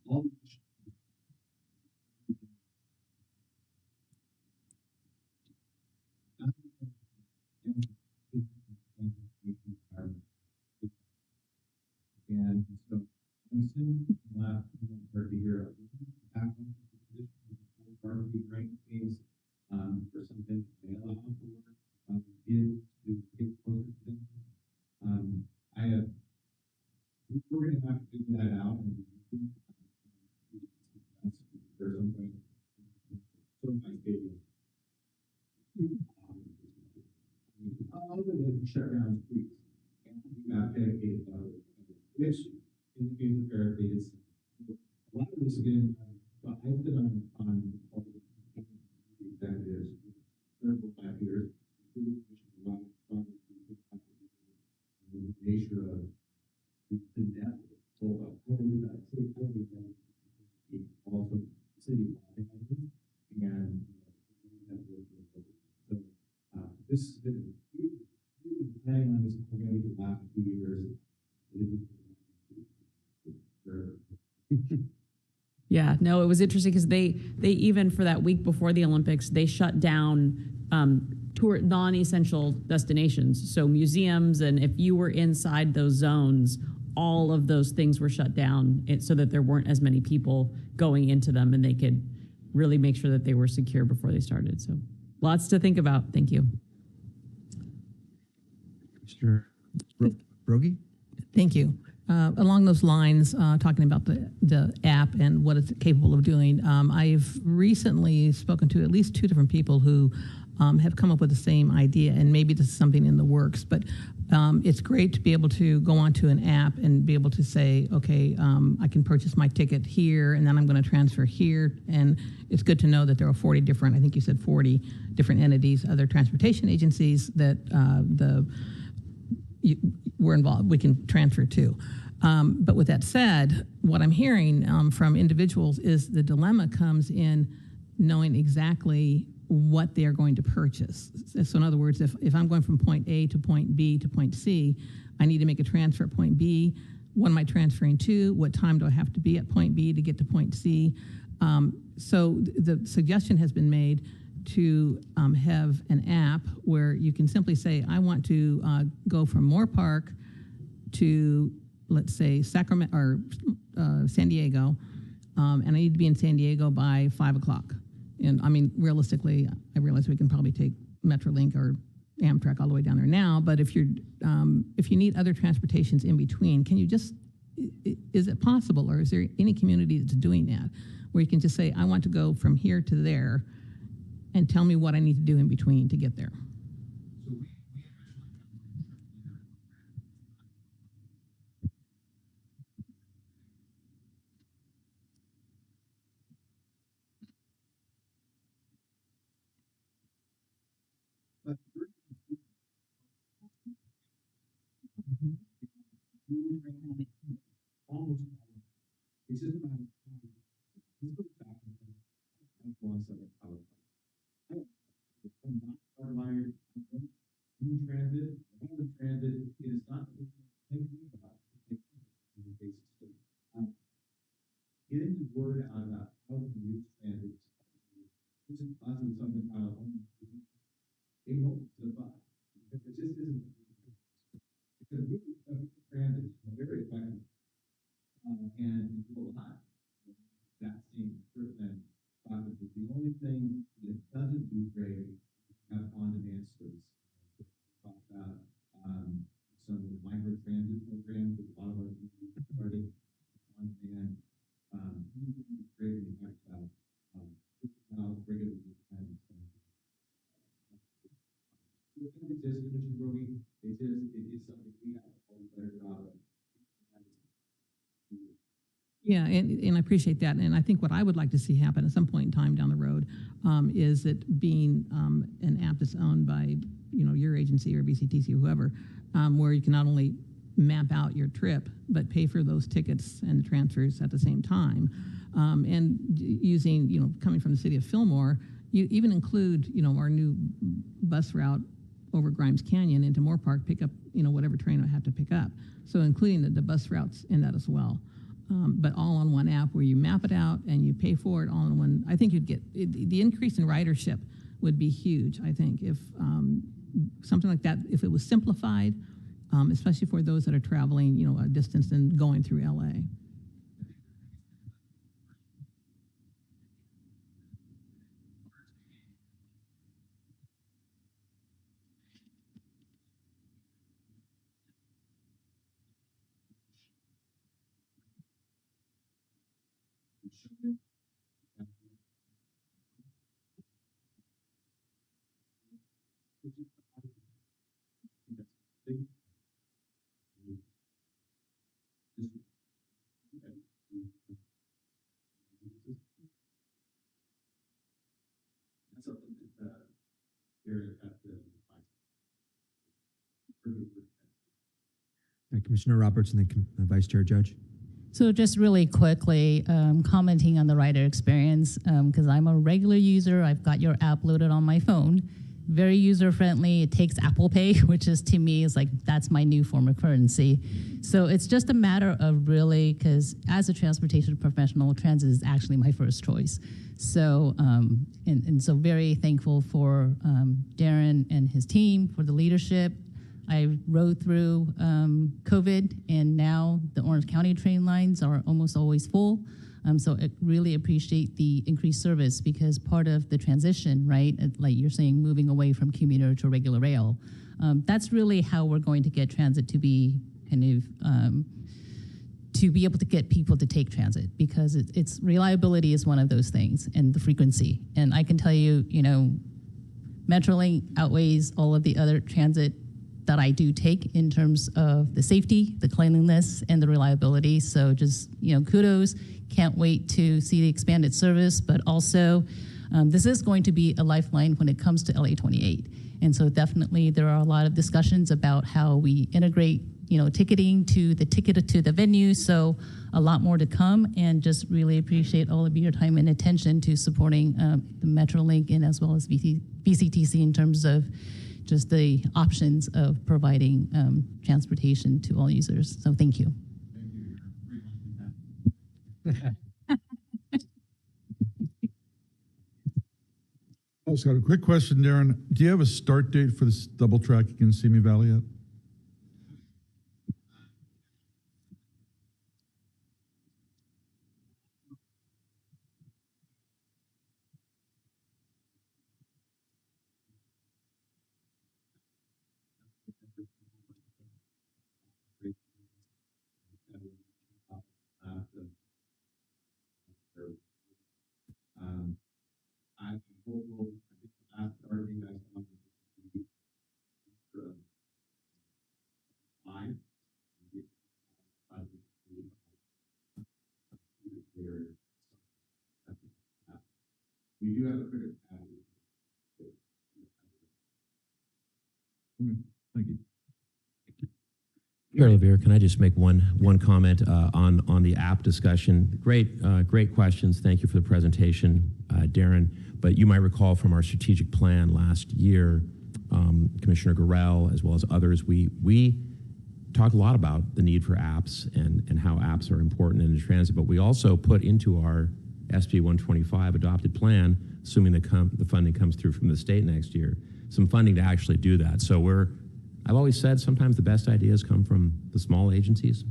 All and so I'm assuming last year, rankings for something they allow for is to get closer to them. I have we're gonna have to figure that out and there's something so my stadium. Other than shut down streets and we have dedicated which in the case of Barricade is a lot of this again, I've been on all the executives, 5 years, including a lot of the nature of the depth of also city and so this has been planning on this already the last 2 years. Yeah, no, it was interesting because they even for that week before the Olympics, they shut down tour non-essential destinations. So museums, and if you were inside those zones, all of those things were shut down so that there weren't as many people going into them and they could really make sure that they were secure before they started. So lots to think about. Thank you. Mr. Brogy? Thank you. Along those lines, talking about the app and what it's capable of doing, I've recently spoken to at least 2 different people who have come up with the same idea, and maybe this is something in the works, but it's great to be able to go onto an app and be able to say, okay, I can purchase my ticket here, and then I'm going to transfer here, and it's good to know that there are 40 different, I think you said 40 different entities, other transportation agencies that we're involved, we can transfer to. But with that said, what I'm hearing from individuals is the dilemma comes in knowing exactly what they're going to purchase. So in other words, if I'm going from point A to point B to point C, I need to make a transfer at point B. What am I transferring to? What time do I have to be at point B to get to point C? So the suggestion has been made to have an app where you can simply say, I want to go from Moore Park to, let's say, Sacramento or San Diego, and I need to be in San Diego by 5 o'clock. And I mean, realistically, I realize we can probably take Metrolink or Amtrak all the way down there now, but if you need other transportations in between, can you just, is it possible, or is there any community that's doing that, where you can just say, I want to go from here to there, and tell me what I need to do in between to get there. But almost it's just about this goes back to influence of our I'm not hardwired. I'm in transit. I'm in transit. It is not thinking about it. Getting the word out about how to use transit. This is us and something out of home. It won't survive because it just isn't. Because transit is very effective and we do a lot. That same person process is the only thing that it doesn't do great. Have on-demand service. Talk about some of the micro transit programs that a lot of our people started on demand. Great impact about how regular and it exists, Commissioner Brody. It is something we have to always better job of. Yeah, and I appreciate that. And I think what I would like to see happen at some point in time down the road is it being an app that's owned by, your agency or VCTC or whoever, where you can not only map out your trip, but pay for those tickets and transfers at the same time. And using, coming from the city of Fillmore, you even include, our new bus route over Grimes Canyon into Moore Park, pick up, whatever train I have to pick up. So including the bus routes in that as well. But all on one app where you map it out and you pay for it all in one. I think you'd get the increase in ridership would be huge. I think if something like that, if it was simplified, especially for those that are traveling, a distance and going through LA. That's something that Eric has to Commissioner Roberts and then Vice Chair Judge. So just really quickly, commenting on the rider experience, because I'm a regular user, I've got your app loaded on my phone. Very user-friendly. It takes Apple Pay, which is to me is like, that's my new form of currency. So it's just a matter of really, because as a transportation professional, transit is actually my first choice. So, and so very thankful for Darren and his team for the leadership. I rode through COVID, and now the Orange County train lines are almost always full. So I really appreciate the increased service because part of the transition, right, like you're saying, moving away from commuter to regular rail, that's really how we're going to get transit to be kind of, to be able to get people to take transit because it's reliability is one of those things and the frequency. And I can tell you, Metrolink outweighs all of the other transit that I do take in terms of the safety, the cleanliness, and the reliability. So just, kudos. Can't wait to see the expanded service, but also this is going to be a lifeline when it comes to LA 28. And so definitely there are a lot of discussions about how we integrate, ticketing to the ticket to the venue. So a lot more to come, and just really appreciate all of your time and attention to supporting the Metrolink and as well as VCTC in terms of just the options of providing transportation to all users. So thank you. I just got a quick question, Darren. Do you have a start date for this double track in Simi Valley yet? we do have a quicker path. Thank you. Chair Levere, can I just make one comment on the app discussion? Great questions. Thank you for the presentation, Darren. But you might recall from our strategic plan last year, Commissioner Gorell, as well as others, we talked a lot about the need for apps and how apps are important in transit. But we also put into our SB 125 adopted plan, assuming the funding comes through from the state next year, some funding to actually do that. So I've always said sometimes the best ideas come from the small agencies.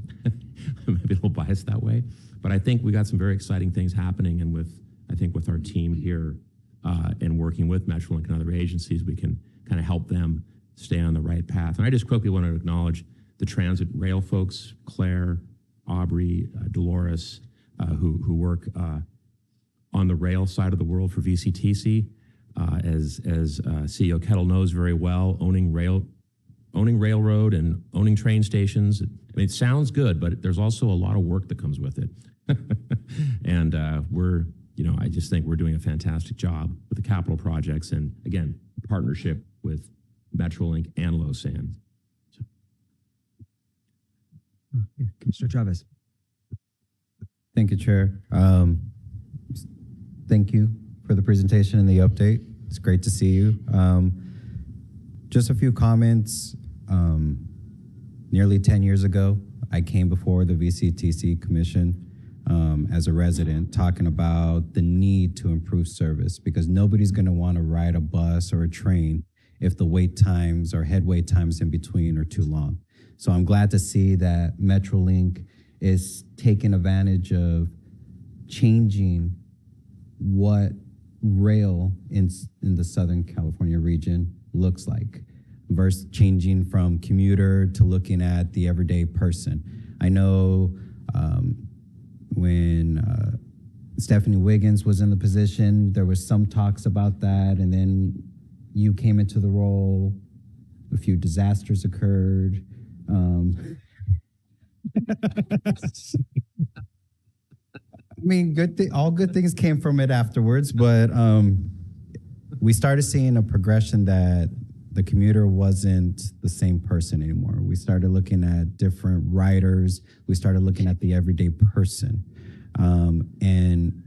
Maybe a little biased that way, but I think we got some very exciting things happening, and with our team here and working with Metrolink and other agencies, we can kind of help them stay on the right path. And I just quickly want to acknowledge the transit rail folks, Claire, Aubrey, Dolores, who work on the rail side of the world for VCTC. As CEO Kettle knows very well, owning railroad and owning train stations. I mean, it sounds good, but there's also a lot of work that comes with it. And I just think we're doing a fantastic job with the capital projects, and again, partnership with Metrolink and Losan. Commissioner Chavez. Thank you, Chair. Thank you for the presentation and the update. It's great to see you. Just a few comments. Nearly 10 years ago, I came before the VCTC Commission as a resident, talking about the need to improve service, because nobody's going to want to ride a bus or a train if the wait times or head wait times in between are too long. So I'm glad to see that Metrolink is taking advantage of changing what rail in the Southern California region looks like, versus changing from commuter to looking at the everyday person. I know when Stephanie Wiggins was in the position, there was some talks about that, and then you came into the role, a few disasters occurred. I mean, all good things came from it afterwards, but we started seeing a progression that the commuter wasn't the same person anymore. We started looking at different riders. We started looking at the everyday person. And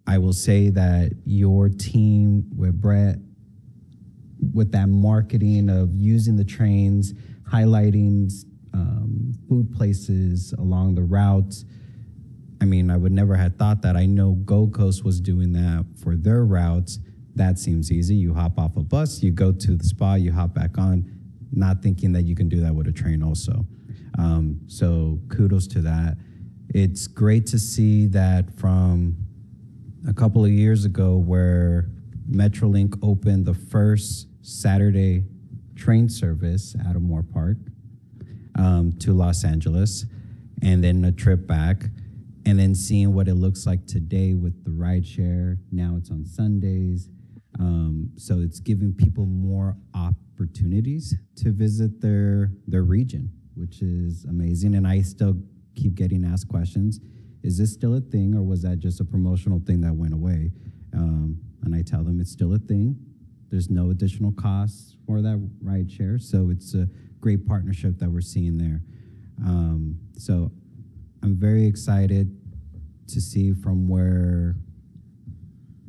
I will say that your team with Brett, with that marketing of using the trains, highlighting food places along the routes, I mean, I would never have thought that. I know Gold Coast was doing that for their routes. That seems easy. You hop off a bus, you go to the spot, you hop back on, not thinking that you can do that with a train also. So kudos to that. It's great to see that from a couple of years ago where Metrolink opened the first Saturday train service out of Moore Park to Los Angeles, and then a trip back. And then seeing what it looks like today with the rideshare. Now it's on Sundays. So it's giving people more opportunities to visit their region, which is amazing. And I still keep getting asked questions. Is this still a thing, or was that just a promotional thing that went away? And I tell them it's still a thing. There's no additional costs for that rideshare. So it's a great partnership that we're seeing there. So I'm very excited to see from where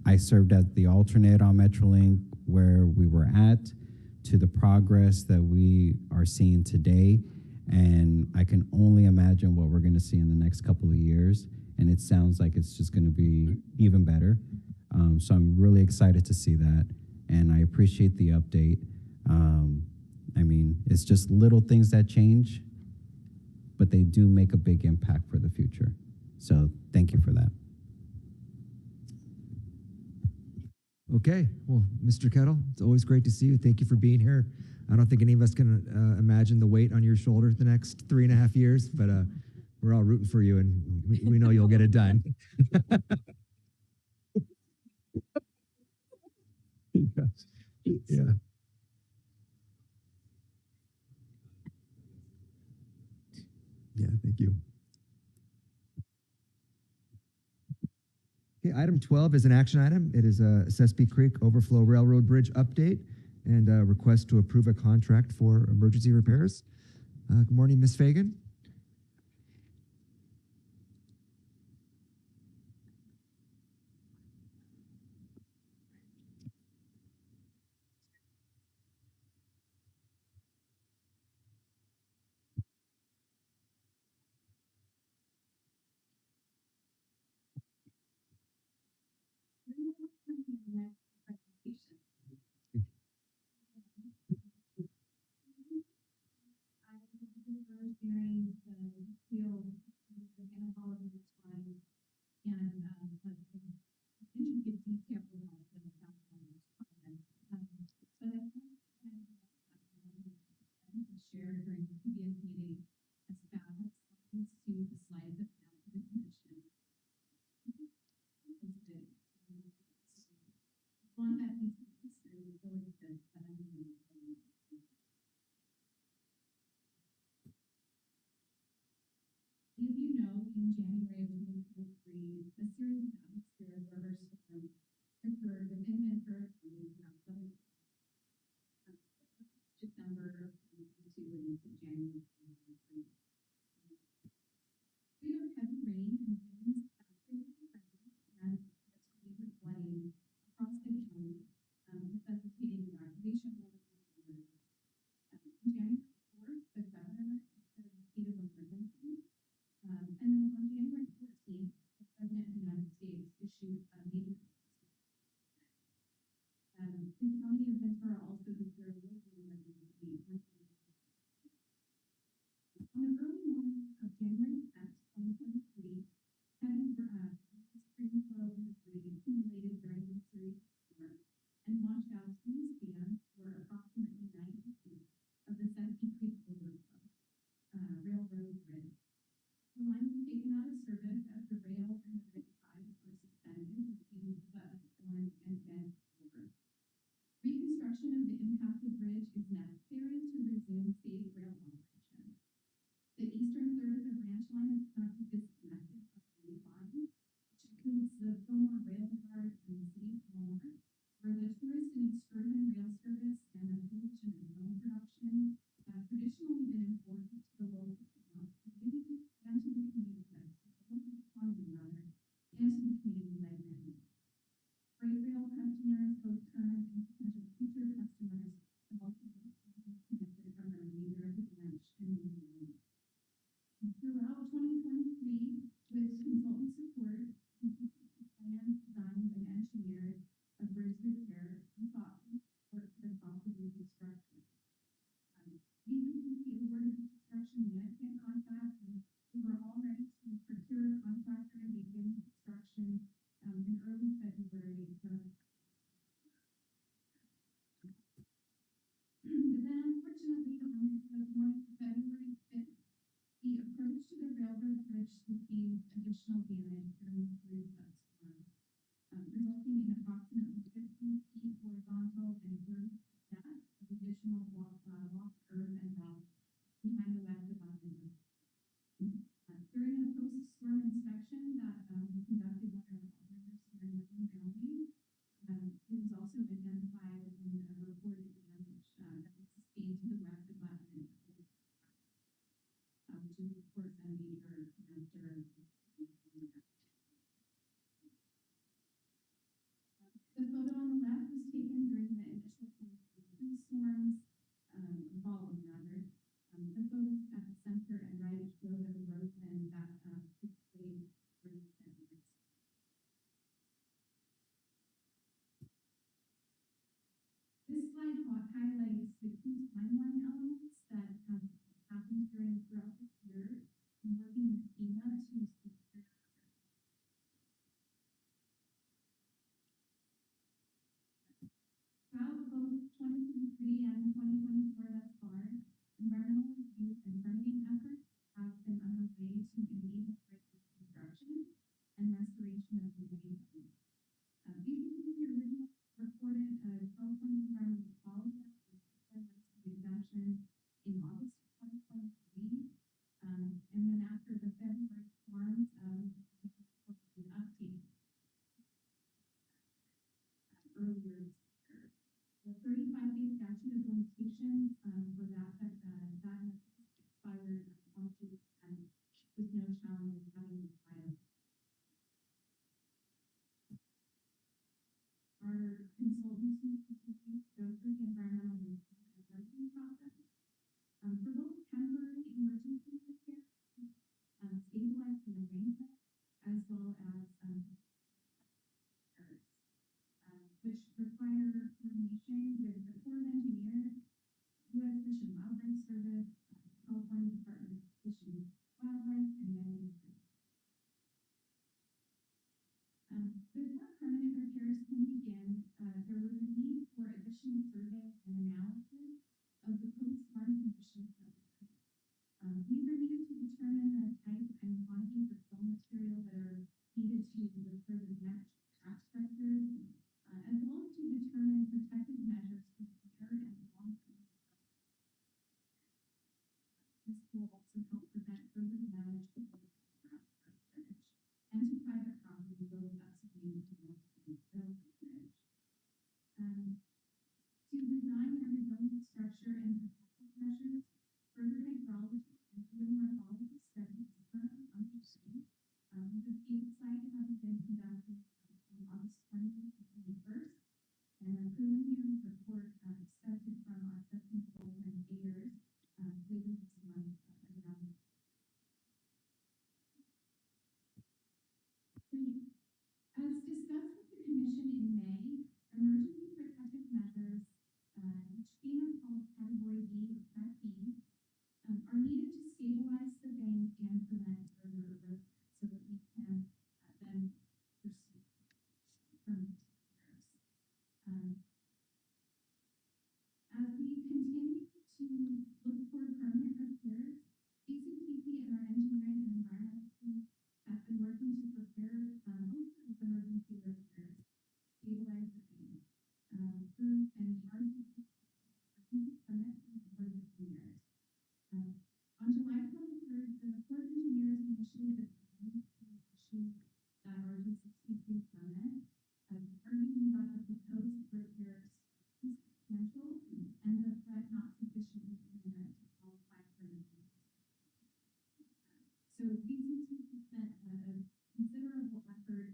I served as the alternate on Metrolink, where we were at, to the progress that we are seeing today. And I can only imagine what we're going to see in the next couple of years. And it sounds like it's just going to be even better. So I'm really excited to see that. And I appreciate the update. I mean, it's just little things that change, but they do make a big impact for the future. So thank you for that. Okay, well, Mr. Kettle, it's always great to see you. Thank you for being here. I don't think any of us can imagine the weight on your shoulder the next 3.5 years, but we're all rooting for you, and we know you'll get it done. Yeah. Yeah, thank you. Okay, item 12 is an action item. It is a Sespe Creek Overflow Railroad Bridge update and a request to approve a contract for emergency repairs. Good morning, Ms. Fagan. Shared during the previous meeting as staff has slides to the slides that the commission. One that needs history really good, but I'm going to As you know, in January of 2023, a series of atmospheric rivers storms occurred within Ventura County throughout Southern December of 2022 and into January of 2023. We have heavy rain and winds saturated the ground and excavated flooding across the county, necessitating evacuation orders. On January 4th, the governor declared a state of emergency. And then on January 14th, the President of the United States issued a major the County of Ventura also declared a local emergency. On the early morning of January 10th, 2023, heavy spring flow and debris accumulated during the series of storms and washed out two spans for approximately 90 feet of the Sespe Creek Overflow Railroad Bridge. The line was taken out of service as the rail and the bridge ties were suspended between the Orange and Bend River. Reconstruction of the impacted bridge is necessary to resume safe rail operation. The eastern third of the branch line is currently disconnected from the main line, which includes the Fillmore Rail Yard and the city of Fillmore, where the tourist and excursion rail service and the television and film production have traditionally been important to the local community and to the community and to the community like freight rail customers, both current and potential future customers, have also been connected from the remainder of the branch and New Zealand. Throughout 2023, with consultant support, plans, designs, and engineered a bridge repair and thoughtful support for the cost of reconstruction. VCTC awarded the construction management contract, and we were all ready to procure a contractor and begin construction in early February. But then, unfortunately, on the morning of February 5th, the approach to the railroad bridge received additional damage during the series of storms, resulting in approximately 50 feet horizontal and 30 feet depth of additional lost earth and rock behind the west abutment. During a post-storm inspection that we conducted by our operators here in Railway, it was also identified in a reported damage that was sustained to the west abutment, which is, of course, a major connector. The photo on the left was taken during the initial 2023 storms, following rather. The photos at the center and right show the erosion that took place during the February. This slide highlights the key timeline elements that have happened throughout this year in working with FEMA to secure. Throughout both 2023 and 2024 thus far, environmental review and permitting efforts have been underway to enable bridge construction and restoration of the wayfront. VCTC originally reported a California Environmental Quality Act exemption in August of 2023, and then after the February storms, an update limitations for that has expired on June 10th with no challenge having been filed. Our consultancy continues to go through the environmental review and permitting process. For both temporary emergency repairs, stabilizing arrangement, as well as repairs, which require coordination with the Corps of Engineers, U.S. Fish and Wildlife Service, California Department of Fish and Wildlife, and many others. Before permanent repairs can begin, there was a need for additional survey and analysis of the post-storm conditions of the creek. These are needed to determine the type and quantities of fill material that are needed to repair the damaged crack structures, as well as to determine protective measures for the near and long-term. This will also help prevent further damage to the bridge and to private property, though that's being towards the railroad bridge. To design a resilient structure and protective measures, further hydrology and geomorphology studies are currently underway, with the field site having been conducted on August 20th and 21st, and a preliminary report expected from our technical and aiders later this month around. As discussed with the Commission in May, emergency protective measures, which FEMA called Category B or Cat B, are needed to stabilize the bank and prevent further erosion so that we can then pursue permanent repairs. As we continue to look for permanent repairs, VCTC and our engineering and environmental team have been working to prepare most of the emergency repairs, stabilize the bank through an emergency permit for more than 2 years. On July 23rd, the Corps of Engineers initially declined to issue that RG63 permit, arguing that the proposed repairs are substantial and the threat not sufficiently imminent to qualify for an emergency. So VCTC spent a considerable effort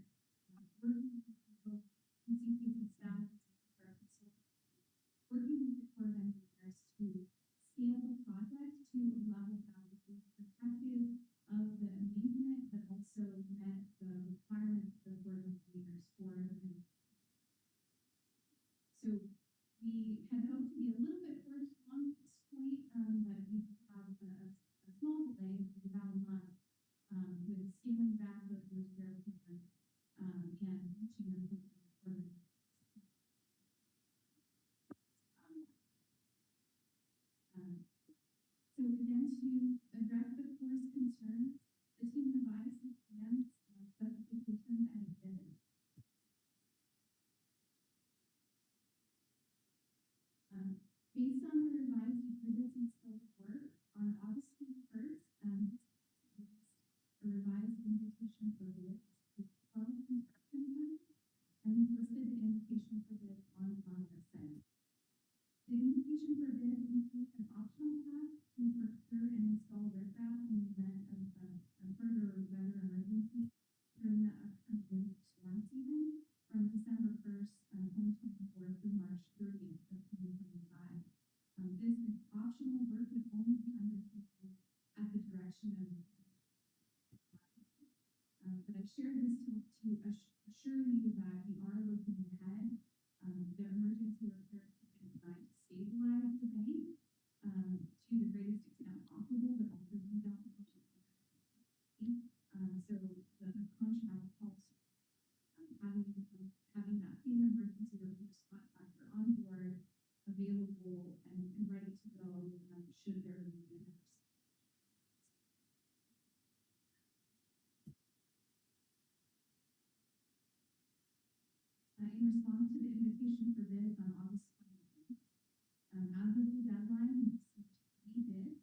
working with both VCTC staff and working with the Corps of Engineers to scale the project to a level that was both protective of the amazement, but also met the requirements of the Corps of Engineers for the. So we had hoped to be a little bit further along at this point, but we have a small delay of about a month with scaling back those repair plans and reaching a point for the. So again, to address the Corps' concerns, the team revised the plans, specifications, and exhibits. Based on the revised exhibits and scope of work, on August 21st, a revised invitation for bids to 12 construction companies, and we listed the invitation for bids on our website. The invitation for bids includes an optional path to procure and install riprap in the event of a further weather emergency during the upcoming winter storm season from December 1st, 2024 through March 30th of 2025. This is optional work would only be undertaken at the direction of the but I share this to assure you that we are looking ahead. The emergency repair is designed to stabilize the bank to the greatest extent possible, but also we don't know what to do. So the contract calls having that same emergency repair contractor on board, available and ready to go should there be another. In response to the invitation for bids on August 29th, as of the deadline, we received 3 bids.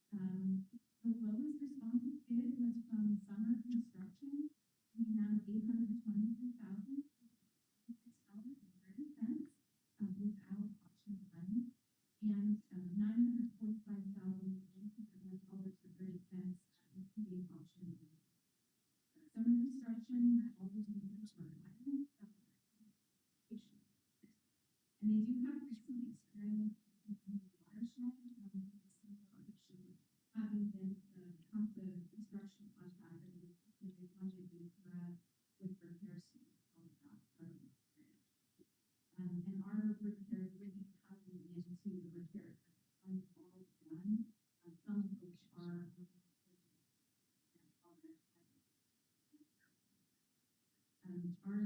The lowest responsive bid was from Summer Construction in the amount of $823,056.30 without option money.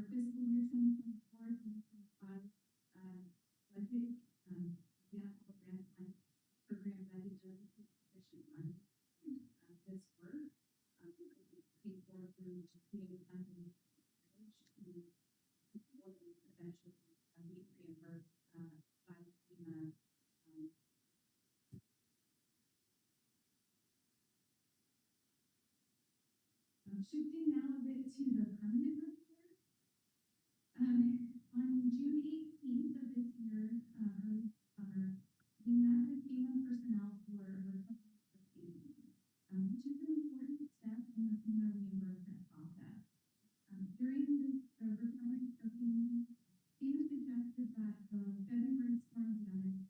our fiscal year 2024-2025 budget, example grant line program budget doesn't sufficient money this work. Paid for through creating funding to eventually be reimbursed by FEMA. Shifting now a bit to the permanent report. On June 18th of this year, early summer, we met with FEMA personnel for a recovery proceeding, which is an important step in the FEMA reimbursement process. During the recovery proceeding, FEMA suggested that the February storm damage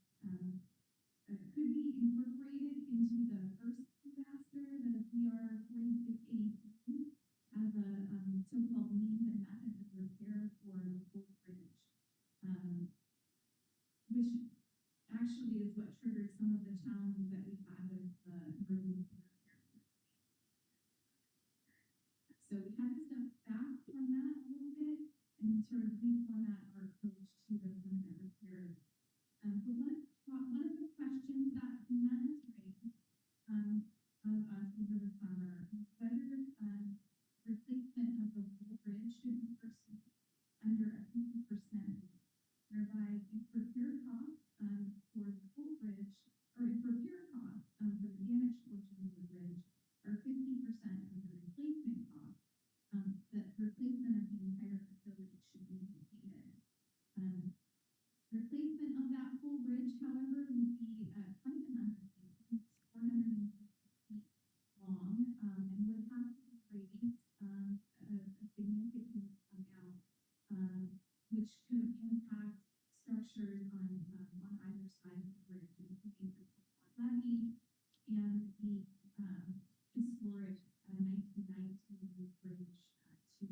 could be incorporated into the first disaster, the CR 4682, as a so-called means and method of repair for the full bridge, which actually is what triggered some of the challenges that we had with the emergency repair. So we had to step back from that a little bit and sort of reformat our approach to the permanent repairs. But one of the questions that FEMA has raised of us over the summer is whether replacement of the full bridge should be pursued under a 50%, whereby if repair costs for the full bridge, or if repair costs for the damaged portion of the bridge are 50% of the replacement cost, that replacement of the entire facility should be completed. Replacement of that full bridge, however, would be quite an undertaking. It's 450 feet long, and would have to be raised a significant amount, which could impact structures on either side of the bridge, including the levee and the historic 1919 bridge to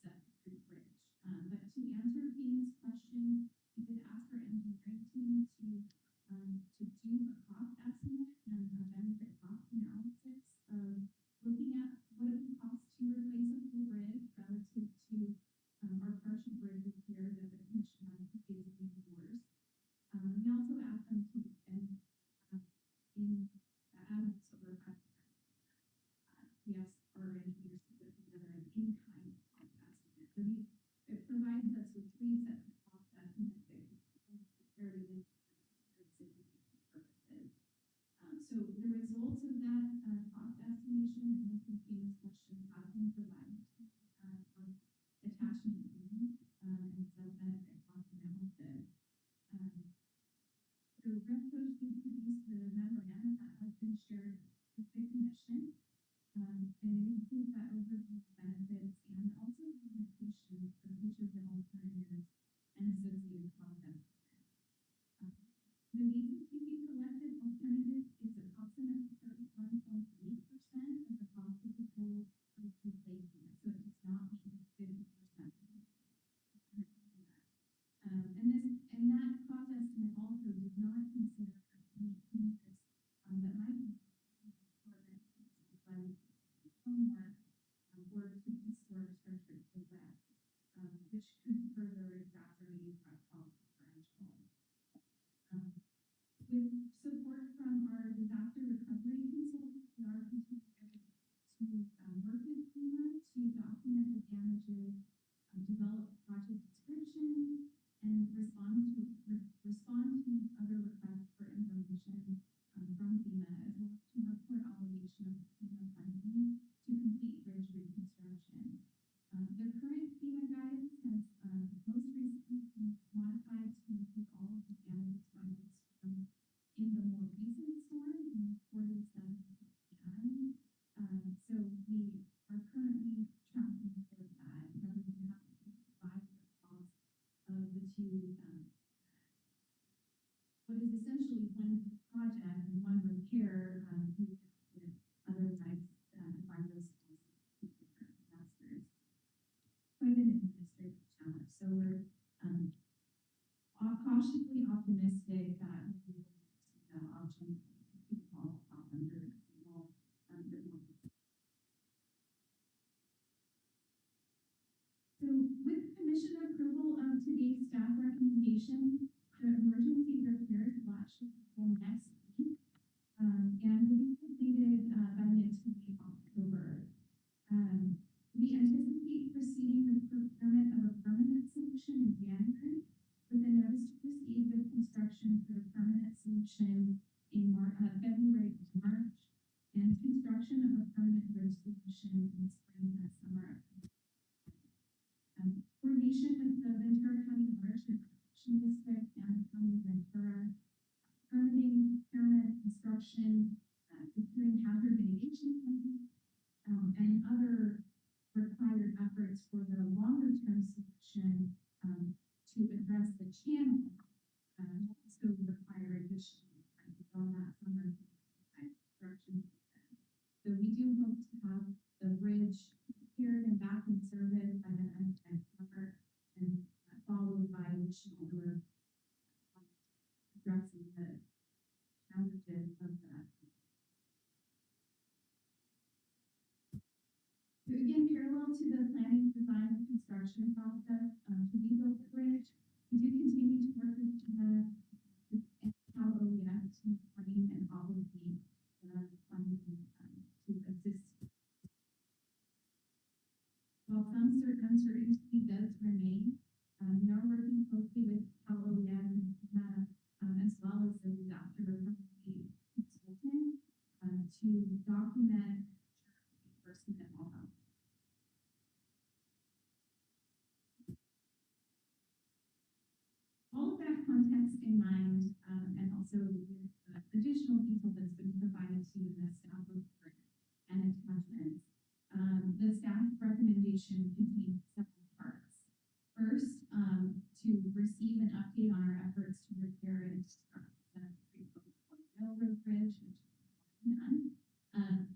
Set Creek Bridge. But to answer FEMA's question, we did ask our engineering team to do a cost estimate and a benefit cost analysis of looking at what it would cost to replace a full bridge relative to our partial bridge repair that the commission basically endorse. We also asked them to, and as a request, we asked our engineers to put together an in-kind cost estimate. So it provides us with 3 sets of cost estimates that very limited purposes. So the results of that cost estimation and answering FEMA's questions have been provided for attachment B and sub-benefit cost analysis. The REPCO should produce the memorandum that has been shared with the commission, and it includes that overview of benefits and also the limitations of each of the alternatives and associated cost estimates. The VCTC selected alternative is approximately 31.8% of the cost of the total bridge replacement, so it does not meet the 50%. And that cost estimate also does not consider any changes that might be important like homework or to historic structures for that, which could further exacerbate that cost differential. With support from our disaster recovery consultants, we are continuing to work with FEMA to document the damages, develop project description, and respond to other requests for information from FEMA, as well as to report obligation of FEMA funding to complete bridge reconstruction. The current FEMA guidance has most recently been modified to include all of the damages from the storm in the more recent storm in 4769. So we are currently tracking for that, rather than having to provide the cost of the two, what is essentially one project and one repair, with otherwise find those different disasters. Quite an administrative challenge. So we're cautiously optimistic that we will see that option keep all under a single bit more. with commission approval of today's staff recommendation, the emergency repairs will actually begin next week, and will be completed by mid to late October. We anticipate proceeding with procurement of a permanent solution in January, with a notice to proceed with construction for the permanent solution in February to March, and construction of a permanent bridge solution in spring and summer. Coordination with the Ventura County Watershed Protection District and the County of Ventura, permitting, procurement, construction, securing hazard mitigation plans, and other required efforts for the longer term solution to address the channel also require additional time on that summer construction. So we do hope to have the bridge repaired and back in service by the end of next summer, and followed by additional work addressing the challenges of that. So again, parallel to the planning, design, and construction process to rebuild the bridge, we do continue to work with Cal OEM to frame and obligate the funding to assist. While some uncertainty does remain, we are working closely with Cal OEM as well as the disaster recovery consultant to document reimbursement and all that. All of that context in mind, and also with additional detail that's been provided to you in the staff report and attachments, the staff recommendation contains several parts. First, to receive an update on our efforts to repair and construct the railroad bridge, which is done.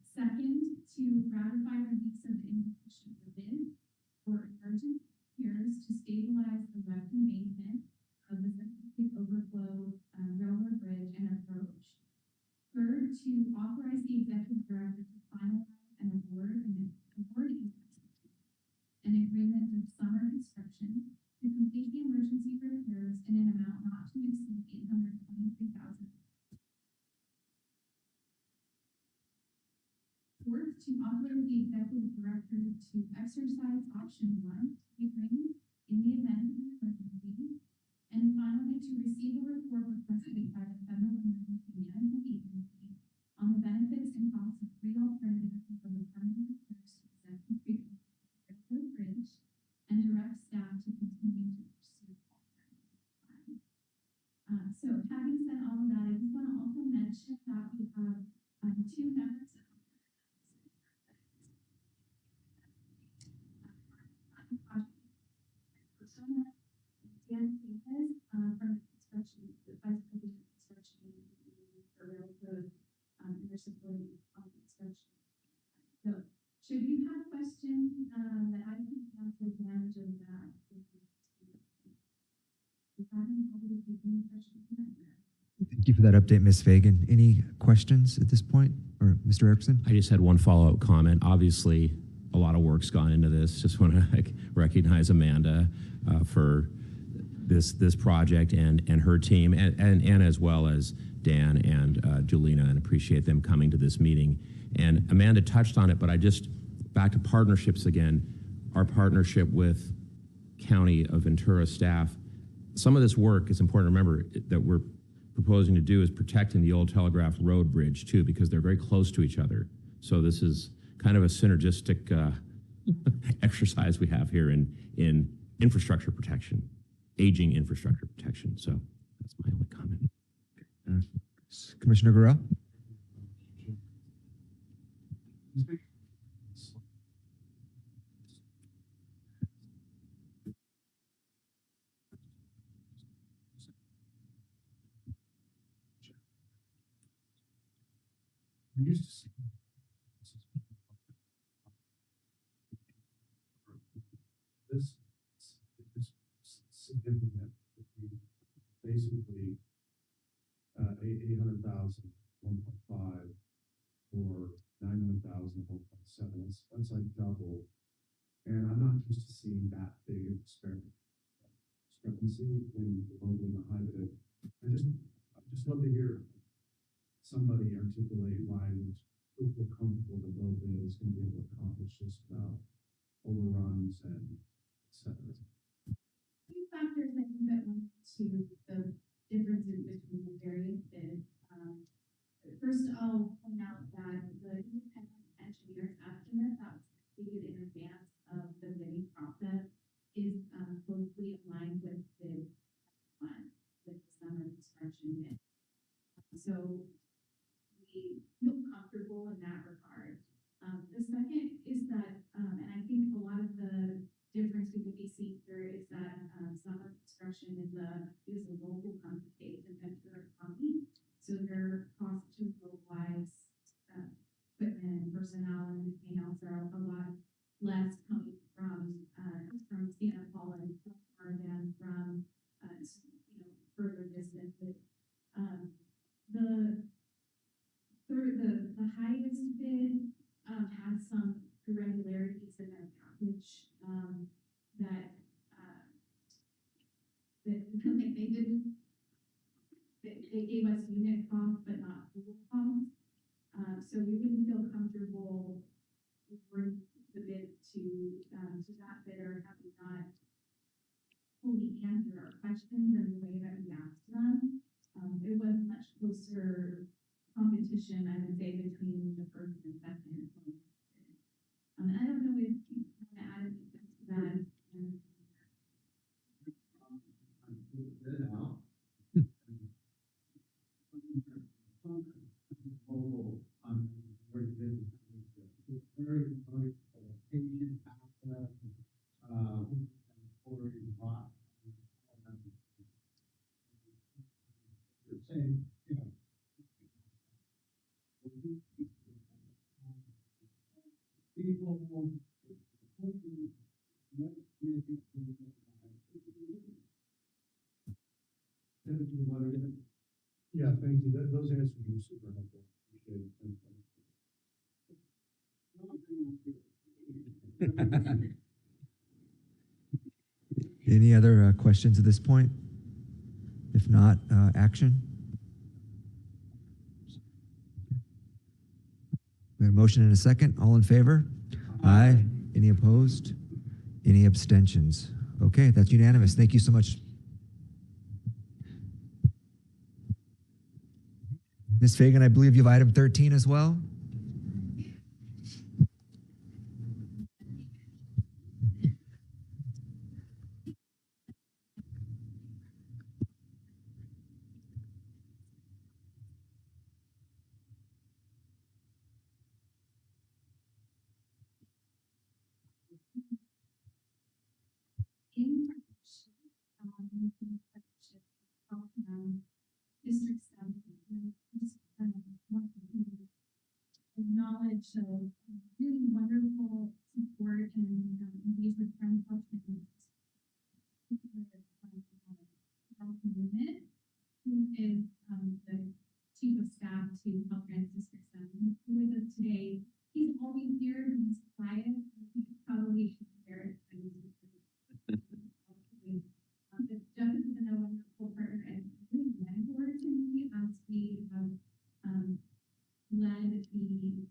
Second, to ratify release of the invitation for bid for emergency repairs to stabilize the wrecked embankment of the Central Overflow Railroad Bridge and approach. Third, to authorize the executive director to finalize and award an agreement with Summer Construction to complete the emergency repairs in an amount not to exceed $823,000. Fourth, to authorize the executive director to exercise option 1 to the agreement in the event of an emergency. And finally, to receive a report requested by the Federal Emergency Management Agency on the benefits and costs of 3 alternatives for the permanent repairs to the Second Creek Railroad Bridge, and direct staff to continue to pursue alternative plans. So having said all of that, I just want to also mention that we have 2 members of Dan Davis from construction, the Vice President of Construction for Railroad, and they're supporting all construction. So, should you have questions that I can answer advantage of that, Thank you for that update, Ms. Fagan. Any questions at this point, or Mr. Erickson? I just had one follow-up comment. Obviously, a lot of work's gone into this. Just want to recognize Amanda for this project and her team, and as well as Dan and Julina, and appreciate them coming to this meeting. And Amanda touched on it, but I just, back to partnerships again, our partnership with County of Ventura staff. Some of this work, it's important to remember, that we're proposing to do is protecting the old Telegraph Road Bridge too, because they're very close to each other. So this is kind of a synergistic exercise we have here in infrastructure protection, aging infrastructure protection. So that's my only comment. Commissioner Guerrero? We used to see this is significant. Basically, 800,000, 1.5, or 900,000, 1.7. That's like double. And I'm not used to seeing that big discrepancy in the low and the high bid. I just love to hear somebody articulate why we feel comfortable that low bid is going to be able to accomplish this without overruns and et cetera. Few factors I think that went to the differences between the various bids. First, I'll point out that the independent engineer's estimate that was completed in advance of the bidding process is closely aligned with bid one, with the summer construction bid. So we feel comfortable in that regard. The second is that, and I think a lot of the difference we could be seeing here is that summer construction is a local company based in Ventura County. So their cost to mobilize equipment and personnel and everything else are a lot less coming from Santa Paula and than from further distances. The highest bid had some irregularities in their package that they didn't. They gave us unit cost, but not total cost. So we wouldn't feel comfortable bringing the bid to that bidder having not fully answered our questions in the way that we asked them. It was much closer competition, I would say, between the first and second. I don't know if you want to add anything to that. Very patient access, saying, yeah, thank you. Those answers were super helpful. Appreciate it. Any other questions at this point? If not, action. We have a motion and a second. All in favor? Aye. Any opposed? Any abstentions? Okay, that's unanimous. Thank you so much. Ms. Fagan, I believe you have item 13 as well. In partnership, District 7, just want to acknowledge really wonderful support and engagement from Health Movement, who is the Chief of Staff to Health Grants District 7, who's with us today. He's always here, he's quiet, he's probably very excited. But Jeff has been a wonderful partner and really mentor to me as we have led the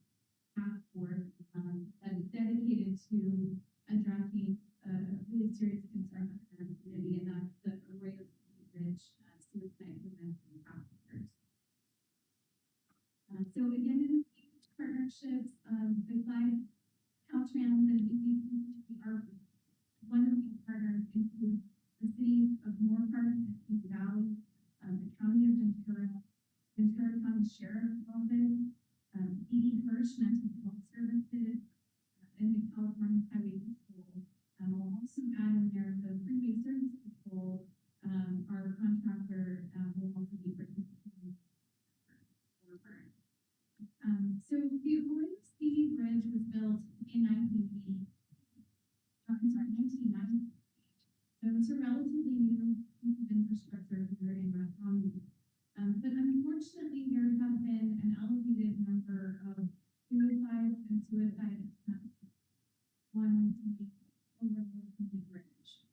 task force that is dedicated to addressing a really serious concern with our community, and that's the rate of bridge suicide prevention officers. So again, in these partnerships, besides Caltrans and VCTC, our wonderful partners include the cities of Moorpark and King Valley, the County of Ventura, Ventura County Sheriff's Office, E.D. Hirsch Mental Health Services, and the California Highway Patrol. We'll also add in there the Freeway Service Patrol. Our contractor will also be participating. So the Ohio Speedy Bridge was built in 1990. So it's a relatively new piece of infrastructure here in West County. But unfortunately, there have been an elevated number of suicides and suicide attempts on the Ohio Speedy Bridge.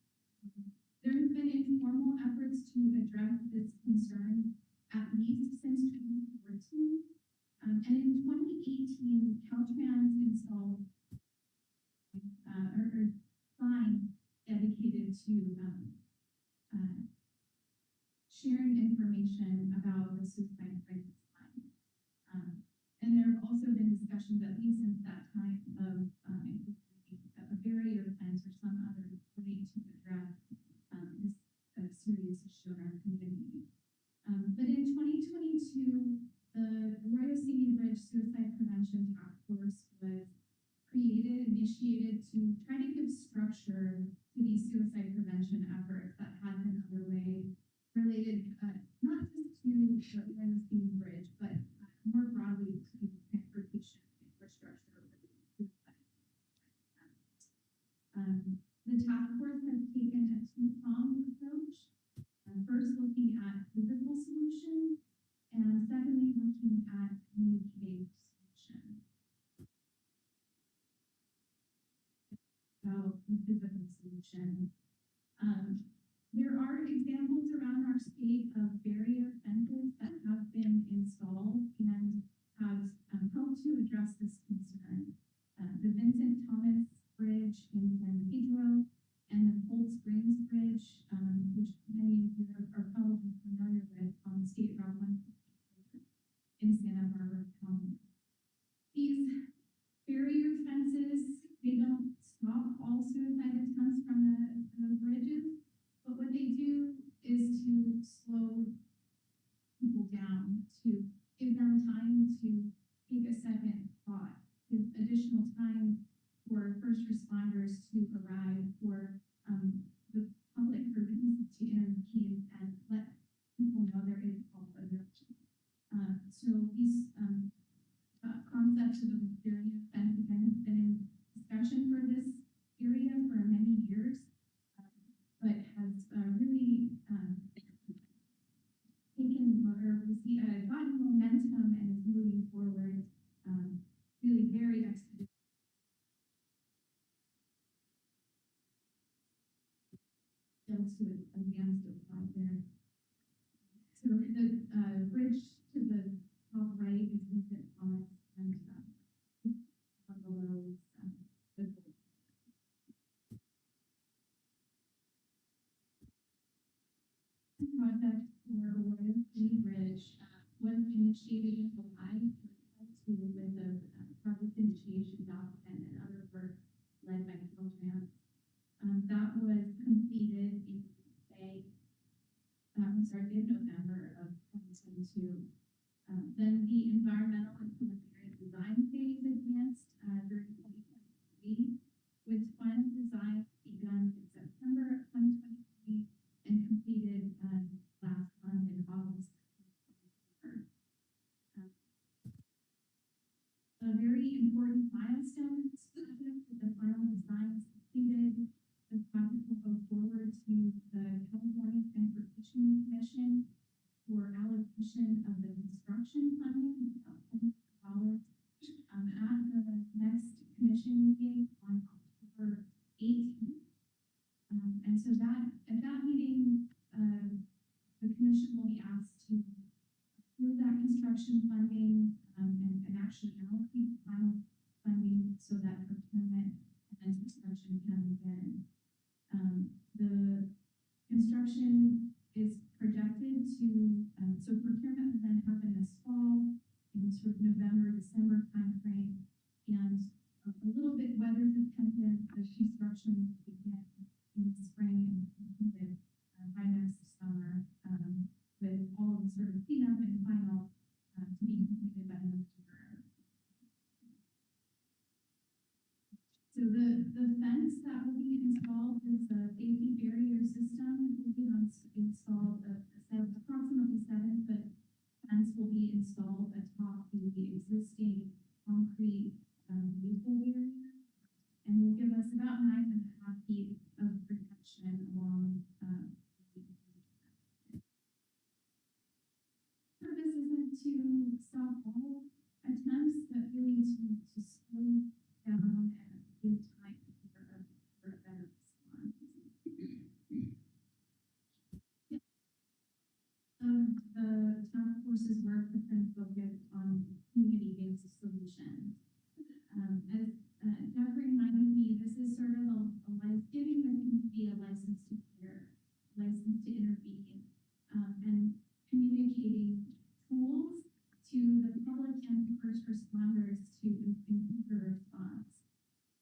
addressed this concern at least since 2014. And in 2018, Caltrans installed or sign dedicated to sharing information about the suicide crisis line. And there have also been discussions, at least since that time, of incorporating a barrier fence or some other way to address this serious issue in our community. But in 2022, the Arroyo City Bridge Suicide Prevention Task Force was created, initiated to try to give structure to these suicide prevention efforts that had been underway, related not just to the Arroyo City Bridge, but more broadly to transportation infrastructure related to suicide. The task force has taken a two-pronged approach. First, looking at physical solutions, and secondly, looking at community-based solutions. So, the physical solutions. There are examples around our state of barrier fences that have been installed and have helped to address this concern. The Vincent Thomas Bridge in San Pedro and the Cold Springs Bridge, which many of you are probably familiar with on State Route 150 in Santa Barbara County. These barrier fences, they don't stop all suicide attempts from the bridges, but what they do is to slow people down, to give them time to take a second thought, give additional time for first responders to arrive, for the public, for businesses to intervene and let people know there is help available. So these concepts of barrier fence have been in discussion for this area for many years, but has really gotten momentum and is moving forward really very expeditiously. To advance the plot there. So the bridge to the top right is Vincent Thomas, and below is the gold. This project for Arroyo City Bridge was initiated in July with the project initiation document and other work led by Caltrans. That was completed in November of 2022. Then the environmental and preliminary design phase advanced during 2023, with final design begun in September of 2023 and completed last month in August of 2024. A very important milestone in this project with the final designs completed. The project will go forward to the California Transportation Commission for allocation of the construction funding, about $10 million, at the next commission meeting on October 18th. And so at that meeting, the commission will be asked to approve that construction funding and actually allocate the final funding so that procurement and construction can begin. The construction is projected to, so procurement will then happen this fall in sort of November, December timeframe, and a little bit weather dependent. The construction will begin in the spring and completed by next summer, with all of the sort of cleanup and final to be completed by November. So the fence that will be installed is a safety barrier system. It will be installed, approximately 7-foot fence will be installed focus on community-based solutions. As Jeff reminded me, this is sort of a life, giving the community a license to care, license to intervene, and communicating tools to the public and to first responders to improve their response,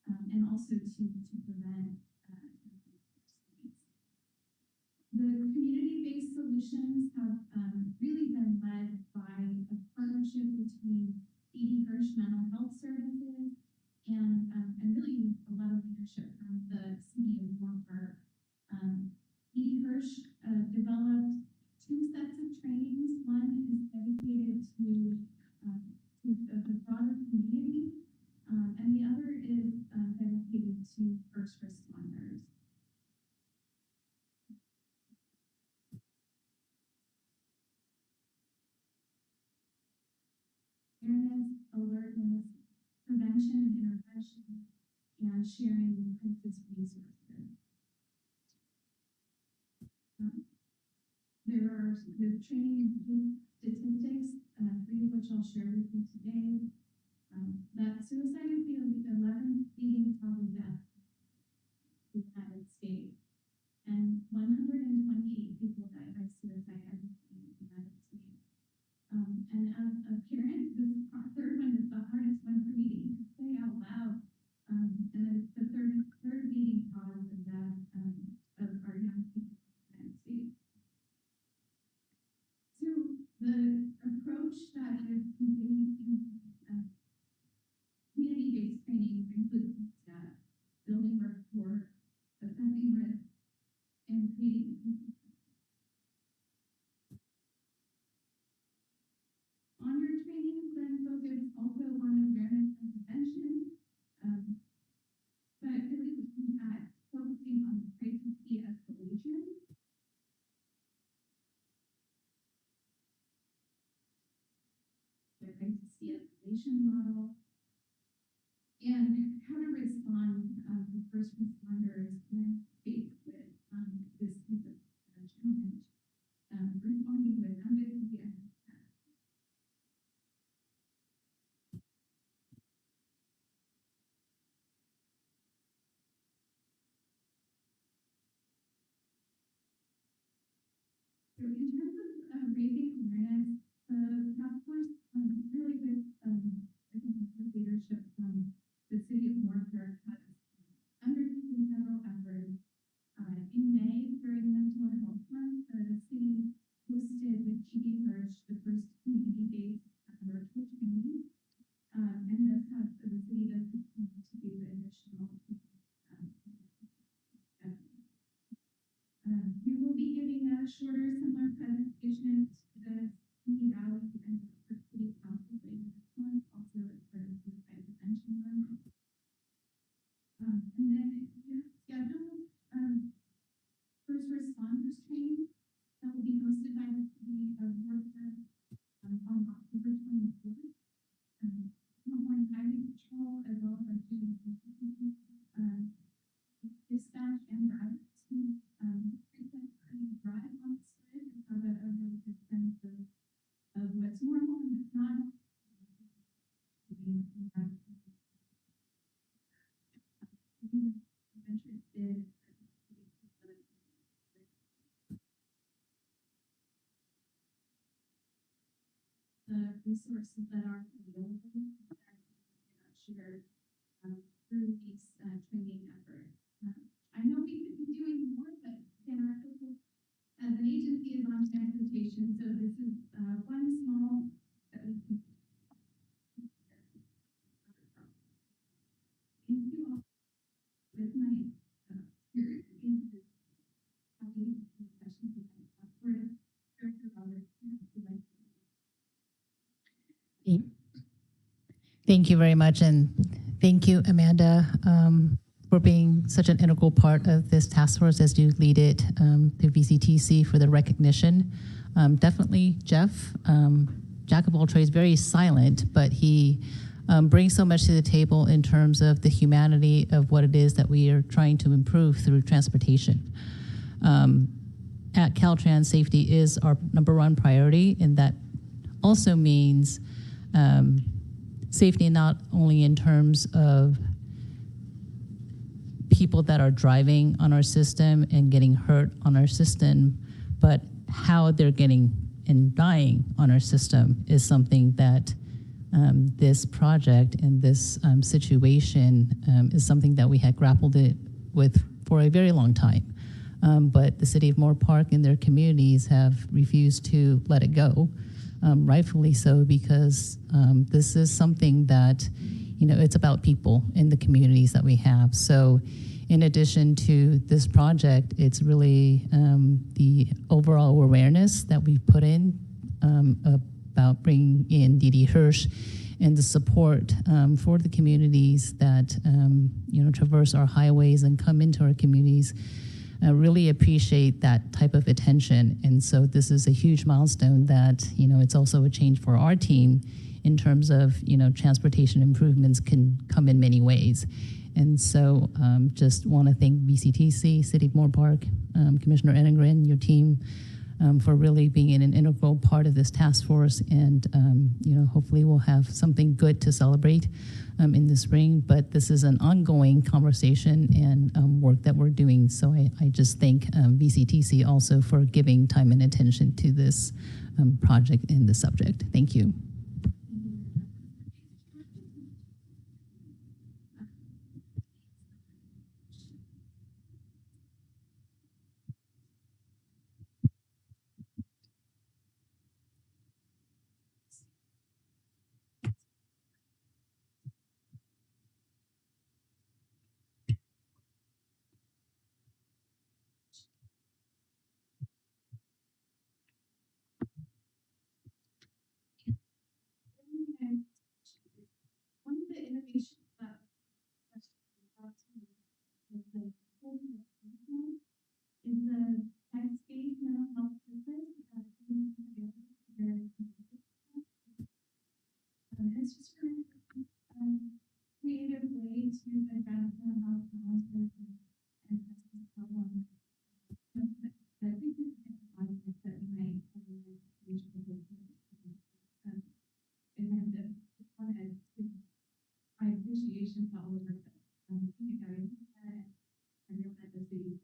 and also to prevent the community-based solutions have really been led by a partnership between E.D. Hirsch Mental Health Services and really a lot of leadership from the city of Moore Park. E.D. Hirsch developed 2 sets of trainings. One is dedicated to the broader community, and the other is dedicated to first responders. Awareness, alertness, prevention and intervention, and sharing crisis resources. There are the training statistics, 3 of which I'll share with you today. That suicide is the 11th leading cause of death in the United States, and 128 people die by suicide every day in the United States. And as a parent, this third one is the hardest one for me to say out loud. And it's the third leading cause of death of our young people in the United States. So the approach that is contained in community-based training includes building rapport, assessing risk, and creating on your trainings, then focus also on awareness and prevention, but really looking at focusing on crisis de-escalation. The crisis de-escalation model, and how to respond to first responders when faced with this type of challenge, responding with empathy and so in terms of raising awareness, the task force, really with I think the leadership from the city of Moore Park, has undertaken several efforts. In May, during Mental Health Month, the city hosted with E.D. Hirsch the first community-based virtual training, and this has the city does continue to do additional. We will be giving a shorter, similar presentation to the Community Valley and the City Council later this month, also as part of the Suicide Prevention Month. And then we have scheduled first responders training that will be hosted by the City of Moore Park on October 24th. Morning highway patrol as well as dispatch and drive to frequent drive on the street and have a really good sense of what's normal and what's not. I'm interested. The resources that are available that are shared through these training efforts. I know we could be doing more, but again, our focus as an agency is on transportation, so this is one small that we can. Thank you all. With my spirit into having questions we can talk with Director Roberts, would like to. Thank you very much, and thank you, Amanda, for being such an integral part of this task force as you lead it, the VCTC, for the recognition. Definitely, Jeff, jack of all trades, very silent, but he brings so much to the table in terms of the humanity of what it is that we are trying to improve through transportation. At Caltrans, safety is our #1 priority, and that also means safety not only in terms of people that are driving on our system and getting hurt on our system, but how they're getting and dying on our system is something that this project and this situation is something that we had grappled with for a very long time. But the city of Moore Park and their communities have refused to let it go, rightfully so, because this is something that, it's about people in the communities that we have. So in addition to this project, it's really the overall awareness that we've put in about bringing in Dee Dee Hirsch and the support for the communities that, traverse our highways and come into our communities. I really appreciate that type of attention. And so this is a huge milestone that, it's also a change for our team in terms of, transportation improvements can come in many ways. And so just want to thank VCTC, City of Moore Park, Commissioner Enegren, your team, for really being an integral part of this task force. And, hopefully we'll have something good to celebrate in the spring. But this is an ongoing conversation and work that we're doing. So I just thank VCTC also for giving time and attention to this project and the subject. Thank you. One of the innovations that brought to me was the is the text-based mental health service that is available to their it's just really creative way to address mental health challenges and address this problem. I think this is an audience that we might have a representation of this. And then just want to give my appreciation to all of us. Thank you guys. I realize the city.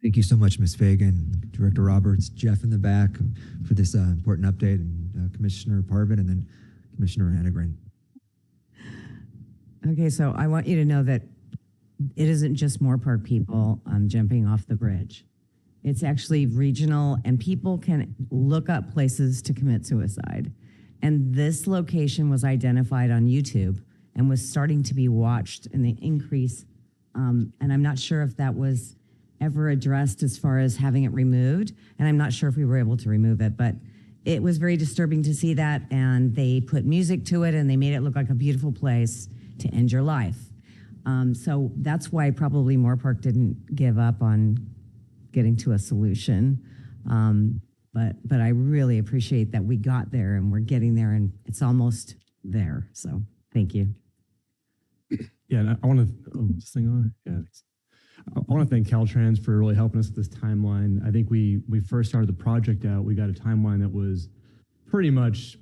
Thank you so much, Ms. Fagan, Director Roberts, Jeff in the back for this important update, and Commissioner Parvin, and then Commissioner Enegren. Okay, so I want you to know that it isn't just Moore Park people jumping off the bridge. It's actually regional, and people can look up places to commit suicide. And this location was identified on YouTube and was starting to be watched in the increase. And I'm not sure if that was ever addressed as far as having it removed. And I'm not sure if we were able to remove it, but it was very disturbing to see that. And they put music to it and they made it look like a beautiful place to end your life. So that's why probably Moore Park didn't give up on getting to a solution. But I really appreciate that we got there and we're getting there and it's almost there. So thank you. Yeah, and I want to, this thing on? Yeah. I want to thank Caltrans for really helping us with this timeline. I think we first started the project out, we got a timeline that was pretty much,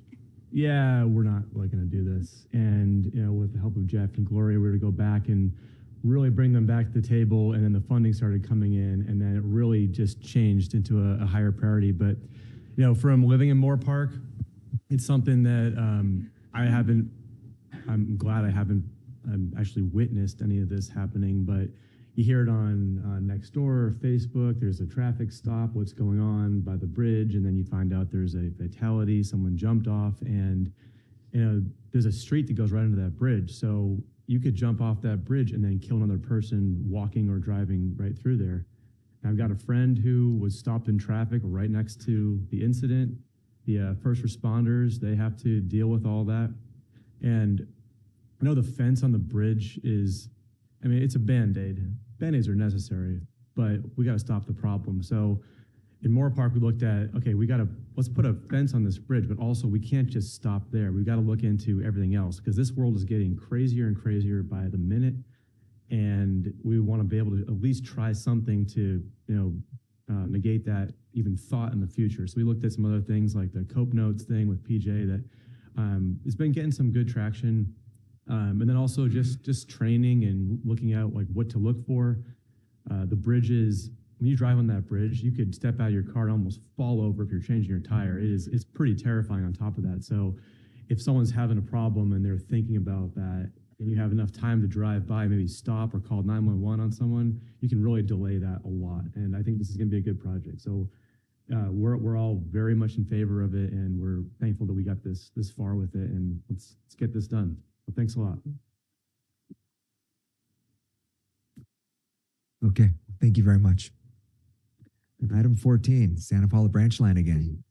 yeah, we're not like going to do this. And, with the help of Jeff and Gloria, we were to go back and really bring them back to the table. And then the funding started coming in, and then it really just changed into a higher priority. But, from living in Moore Park, it's something that I'm glad I haven't actually witnessed any of this happening, but you hear it on Nextdoor or Facebook. There's a traffic stop, what's going on by the bridge, and then you find out there's a fatality, someone jumped off, and there's a street that goes right under that bridge. So you could jump off that bridge and then kill another person walking or driving right through there. And I've got a friend who was stopped in traffic right next to the incident. The first responders, they have to deal with all that. And I know the fence on the bridge is, it's a Band-Aid. Band-Aids are necessary, but we got to stop the problem. So in Moore Park, we looked at, okay, let's put a fence on this bridge, but also we can't just stop there. We've got to look into everything else because this world is getting crazier and crazier by the minute. And we want to be able to at least try something to, negate that even thought in the future. So we looked at some other things like the Cope Notes thing with PJ that has been getting some good traction. And then also just training and looking at like what to look for. The bridges, when you drive on that bridge, you could step out of your car and almost fall over if you're changing your tire. It's pretty terrifying on top of that. So if someone's having a problem and they're thinking about that and you have enough time to drive by, maybe stop or call 911 on someone, you can really delay that a lot. And I think this is going to be a good project. So we're all very much in favor of it, and we're thankful that we got this far with it, and let's get this done. Well, thanks a lot. Okay, thank you very much. And item 14, Santa Paula branch line again.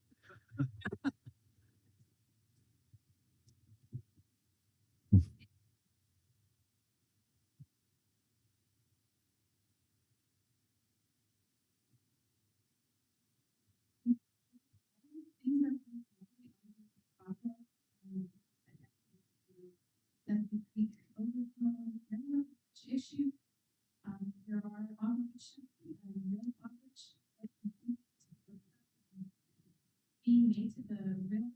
Issue. There are operations and rail operations being made to the rail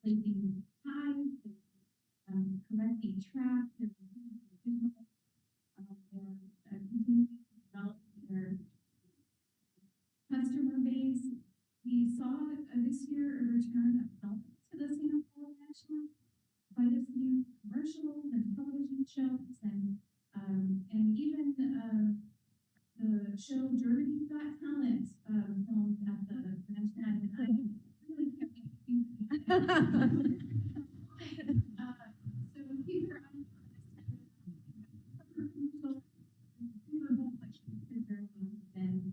placing ties, correcting track, they're continuing to develop their customer base. We saw this year a return of dolphins to the Santa Paula branch line. Quite a few commercials and television shows, and even the show Germany's Got Talent filmed at the branch line. I really can't make you. So keep your eyes on Super Bowl, which is very well then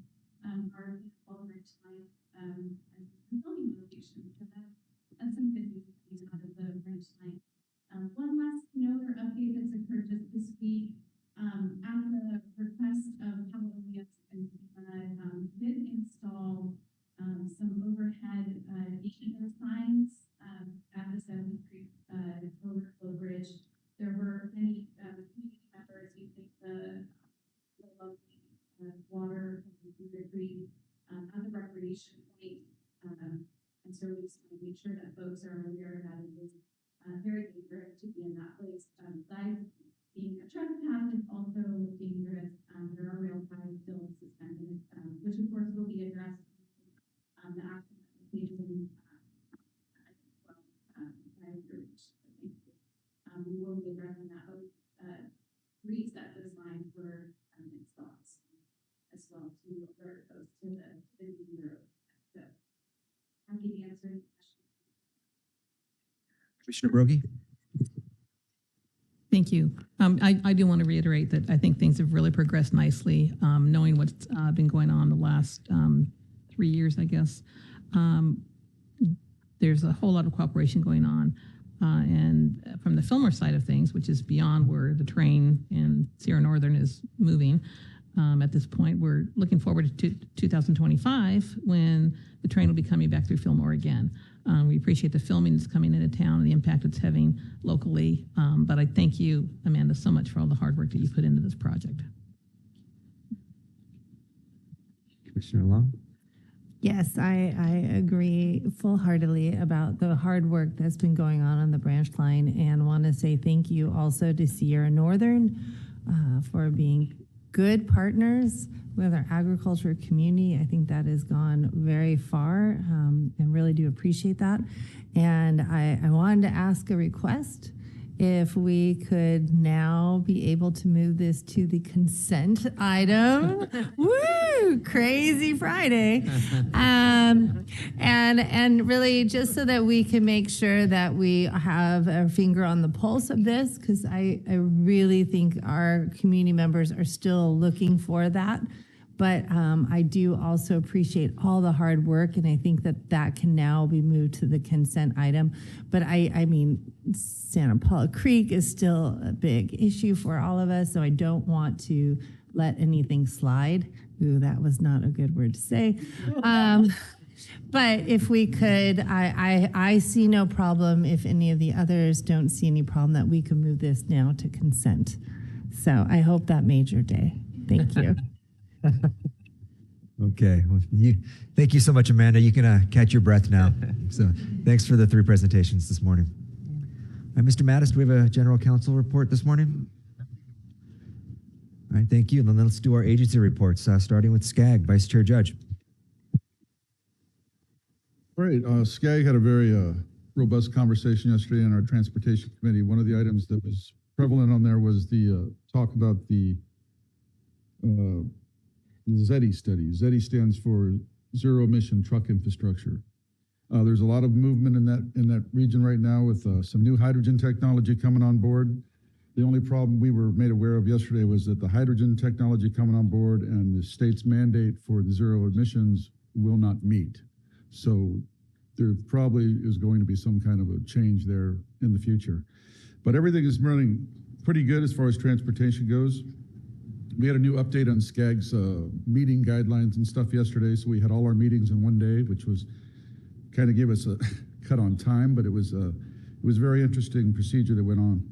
our fall branch line as a filming location. So that's some good news coming out of the branch line. One last note or update that's occurred just this week, at the request of California and did install some overhead daycare signs at the 7th Creek Overflow Bridge. There were many community members using the lovely water from the creek as a recreation point, and so we just want to make sure that folks are aware that it is very dangerous to be in that place. Besides being a trespass, it's also dangerous. There are rail ties still suspended, which of course will be addressed in the action application well by the bridge. We will be addressing that. Reset the signs were installed as well to alert folks to the danger. So happy to answer any questions. Commissioner Broggie? Thank you. I do want to reiterate that I think things have really progressed nicely, knowing what's been going on the last 3 years, I guess. There's a whole lot of cooperation going on. And from the Fillmore side of things, which is beyond where the train in Sierra Northern is moving, at this point, we're looking forward to 2025 when the train will be coming back through Fillmore again. We appreciate the filming that's coming into town and the impact it's having locally. But I thank you, Amanda, so much for all the hard work that you put into this project. Commissioner Long? Yes, I agree full-heartedly about the hard work that's been going on the branch line, and want to say thank you also to Sierra Northern for being good partners with our agriculture community. I think that has gone very far, and really do appreciate that. And I wanted to ask a request. If we could now be able to move this to the consent item. Woo! Crazy Friday. And really just so that we can make sure that we have our finger on the pulse of this, because I really think our community members are still looking for that. But I do also appreciate all the hard work, and I think that can now be moved to the consent item. But I mean, Santa Paula Creek is still a big issue for all of us, so I don't want to let anything slide. Ooh, that was not a good word to say. But if we could, I see no problem if any of the others don't see any problem that we can move this now to consent. So I hope that made your day. Thank you. Okay. Well, thank you so much, Amanda. You can catch your breath now. So thanks for the 3 presentations this morning. All right, Mr. Mattis, do we have a general counsel report this morning? All right, thank you. And then let's do our agency reports, starting with SCAG, Vice Chair Judge. All right, SCAG had a very robust conversation yesterday in our Transportation Committee. One of the items that was prevalent on there was the talk about the ZETI study. ZETI stands for Zero Emission Truck Infrastructure. There's a lot of movement in that region right now with some new hydrogen technology coming on board. The only problem we were made aware of yesterday was that the hydrogen technology coming on board and the state's mandate for the zero emissions will not meet. So there probably is going to be some kind of a change there in the future. But everything is running pretty good as far as transportation goes. We had a new update on SCAG's meeting guidelines and stuff yesterday. So we had all our meetings in one day, which was kind of gave us a cut on time, but it was a very interesting procedure that went on.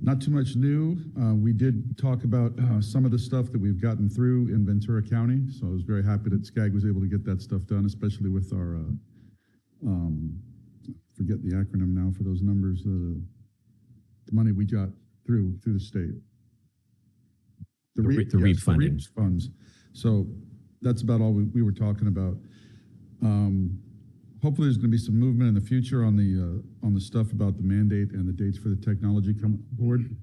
Not too much new. We did talk about some of the stuff that we've gotten through in Ventura County. So I was very happy that SCAG was able to get that stuff done, especially with our, forget the acronym now for those numbers, the money we got through the state. The REAP funding. Funds. So that's about all we were talking about. Hopefully there's going to be some movement in the future on the stuff about the mandate and the dates for the technology coming aboard.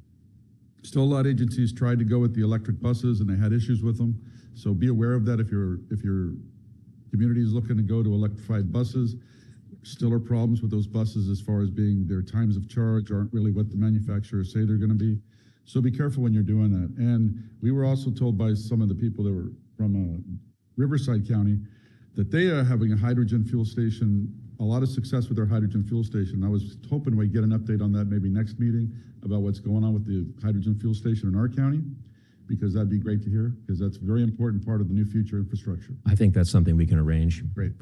Still, a lot of agencies tried to go with the electric buses and they had issues with them. So be aware of that if your community is looking to go to electrified buses. Still are problems with those buses as far as being their times of charge aren't really what the manufacturers say they're going to be. So be careful when you're doing that. And we were also told by some of the people that were from Riverside County that they are having a hydrogen fuel station, a lot of success with their hydrogen fuel station. I was hoping we'd get an update on that maybe next meeting about what's going on with the hydrogen fuel station in our county, because that'd be great to hear, because that's a very important part of the new future infrastructure. I think that's something we can arrange. Great.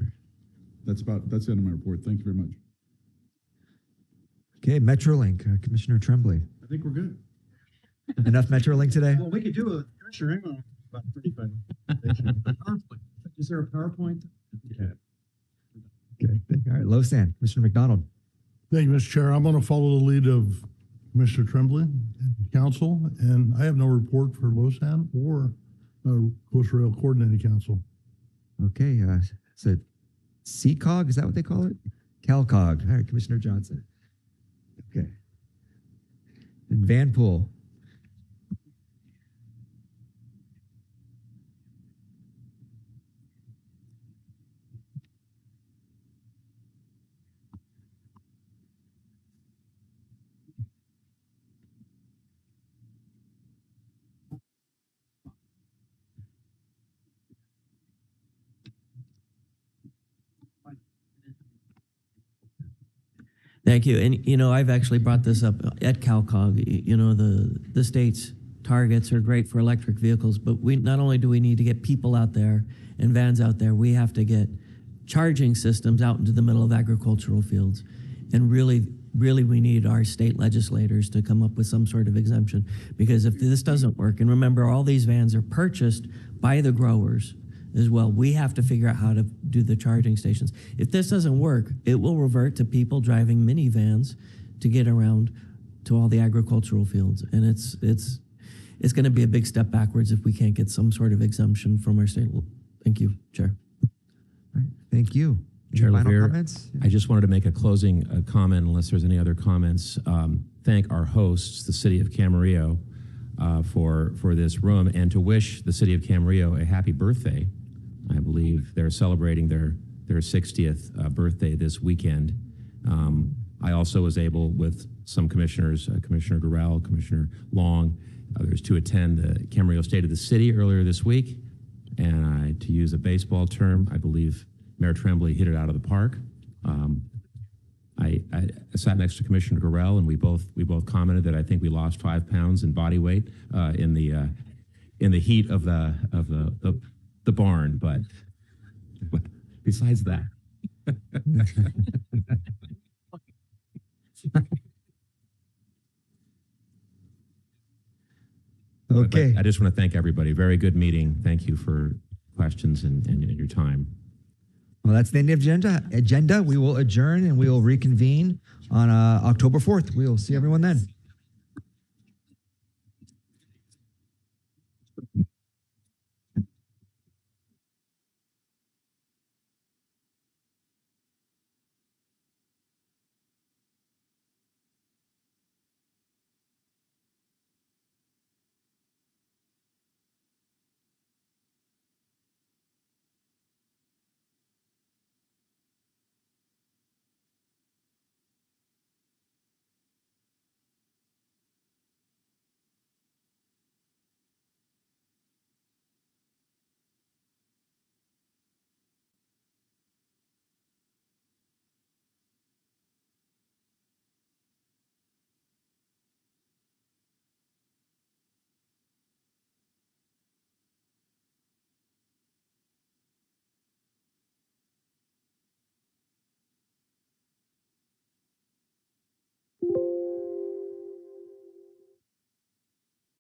That's the end of my report. Thank you very much. Okay, MetroLink, Commissioner Tremblay. I think we're good. Enough MetroLink today? Well, we could do a Commissioner Ingram about 35 minutes. Is there a PowerPoint? Yeah. Okay. All right, Losan, Commissioner McDonald. Thank you, Mr. Chair. I'm going to follow the lead of Commissioner Tremblay and Council, and I have no report for Losan or Coast Rail Coordinating Council. Okay, so CCOG, is that what they call it? CalCog. All right, Commissioner Johnson. Okay. And Vanpool. Thank you. And, you know, I've actually brought this up at CalCog. You know, the state's targets are great for electric vehicles, but we not only do we need to get people out there and vans out there, we have to get charging systems out into the middle of agricultural fields. And really we need our state legislators to come up with some sort of exemption, because if this doesn't work, and remember, all these vans are purchased by the growers as well. We have to figure out how to do the charging stations. If this doesn't work, it will revert to people driving minivans to get around to all the agricultural fields. And it's going to be a big step backwards if we can't get some sort of exemption from our state. Thank you, Chair. All right, thank you. Chair Final LaVere, comments? I just wanted to make a closing comment, unless there's any other comments. Thank our hosts, the City of Camarillo, for this room, and to wish the City of Camarillo a happy birthday. I believe they're celebrating their 60th birthday this weekend. I also was able, with some commissioners, Commissioner Durrell, Commissioner Long, others, to attend the Camarillo State of the City earlier this week. And to use a baseball term, I believe Mayor Tremblay hit it out of the park. I sat next to Commissioner Durrell, and we both commented that I think we lost 5 pounds in body weight in the heat of the barn. But besides that. Okay. I just want to thank everybody. Very good meeting. Thank you for questions and your time. Well, that's the end of the agenda. We will adjourn and we will reconvene on October 4th. We will see everyone then.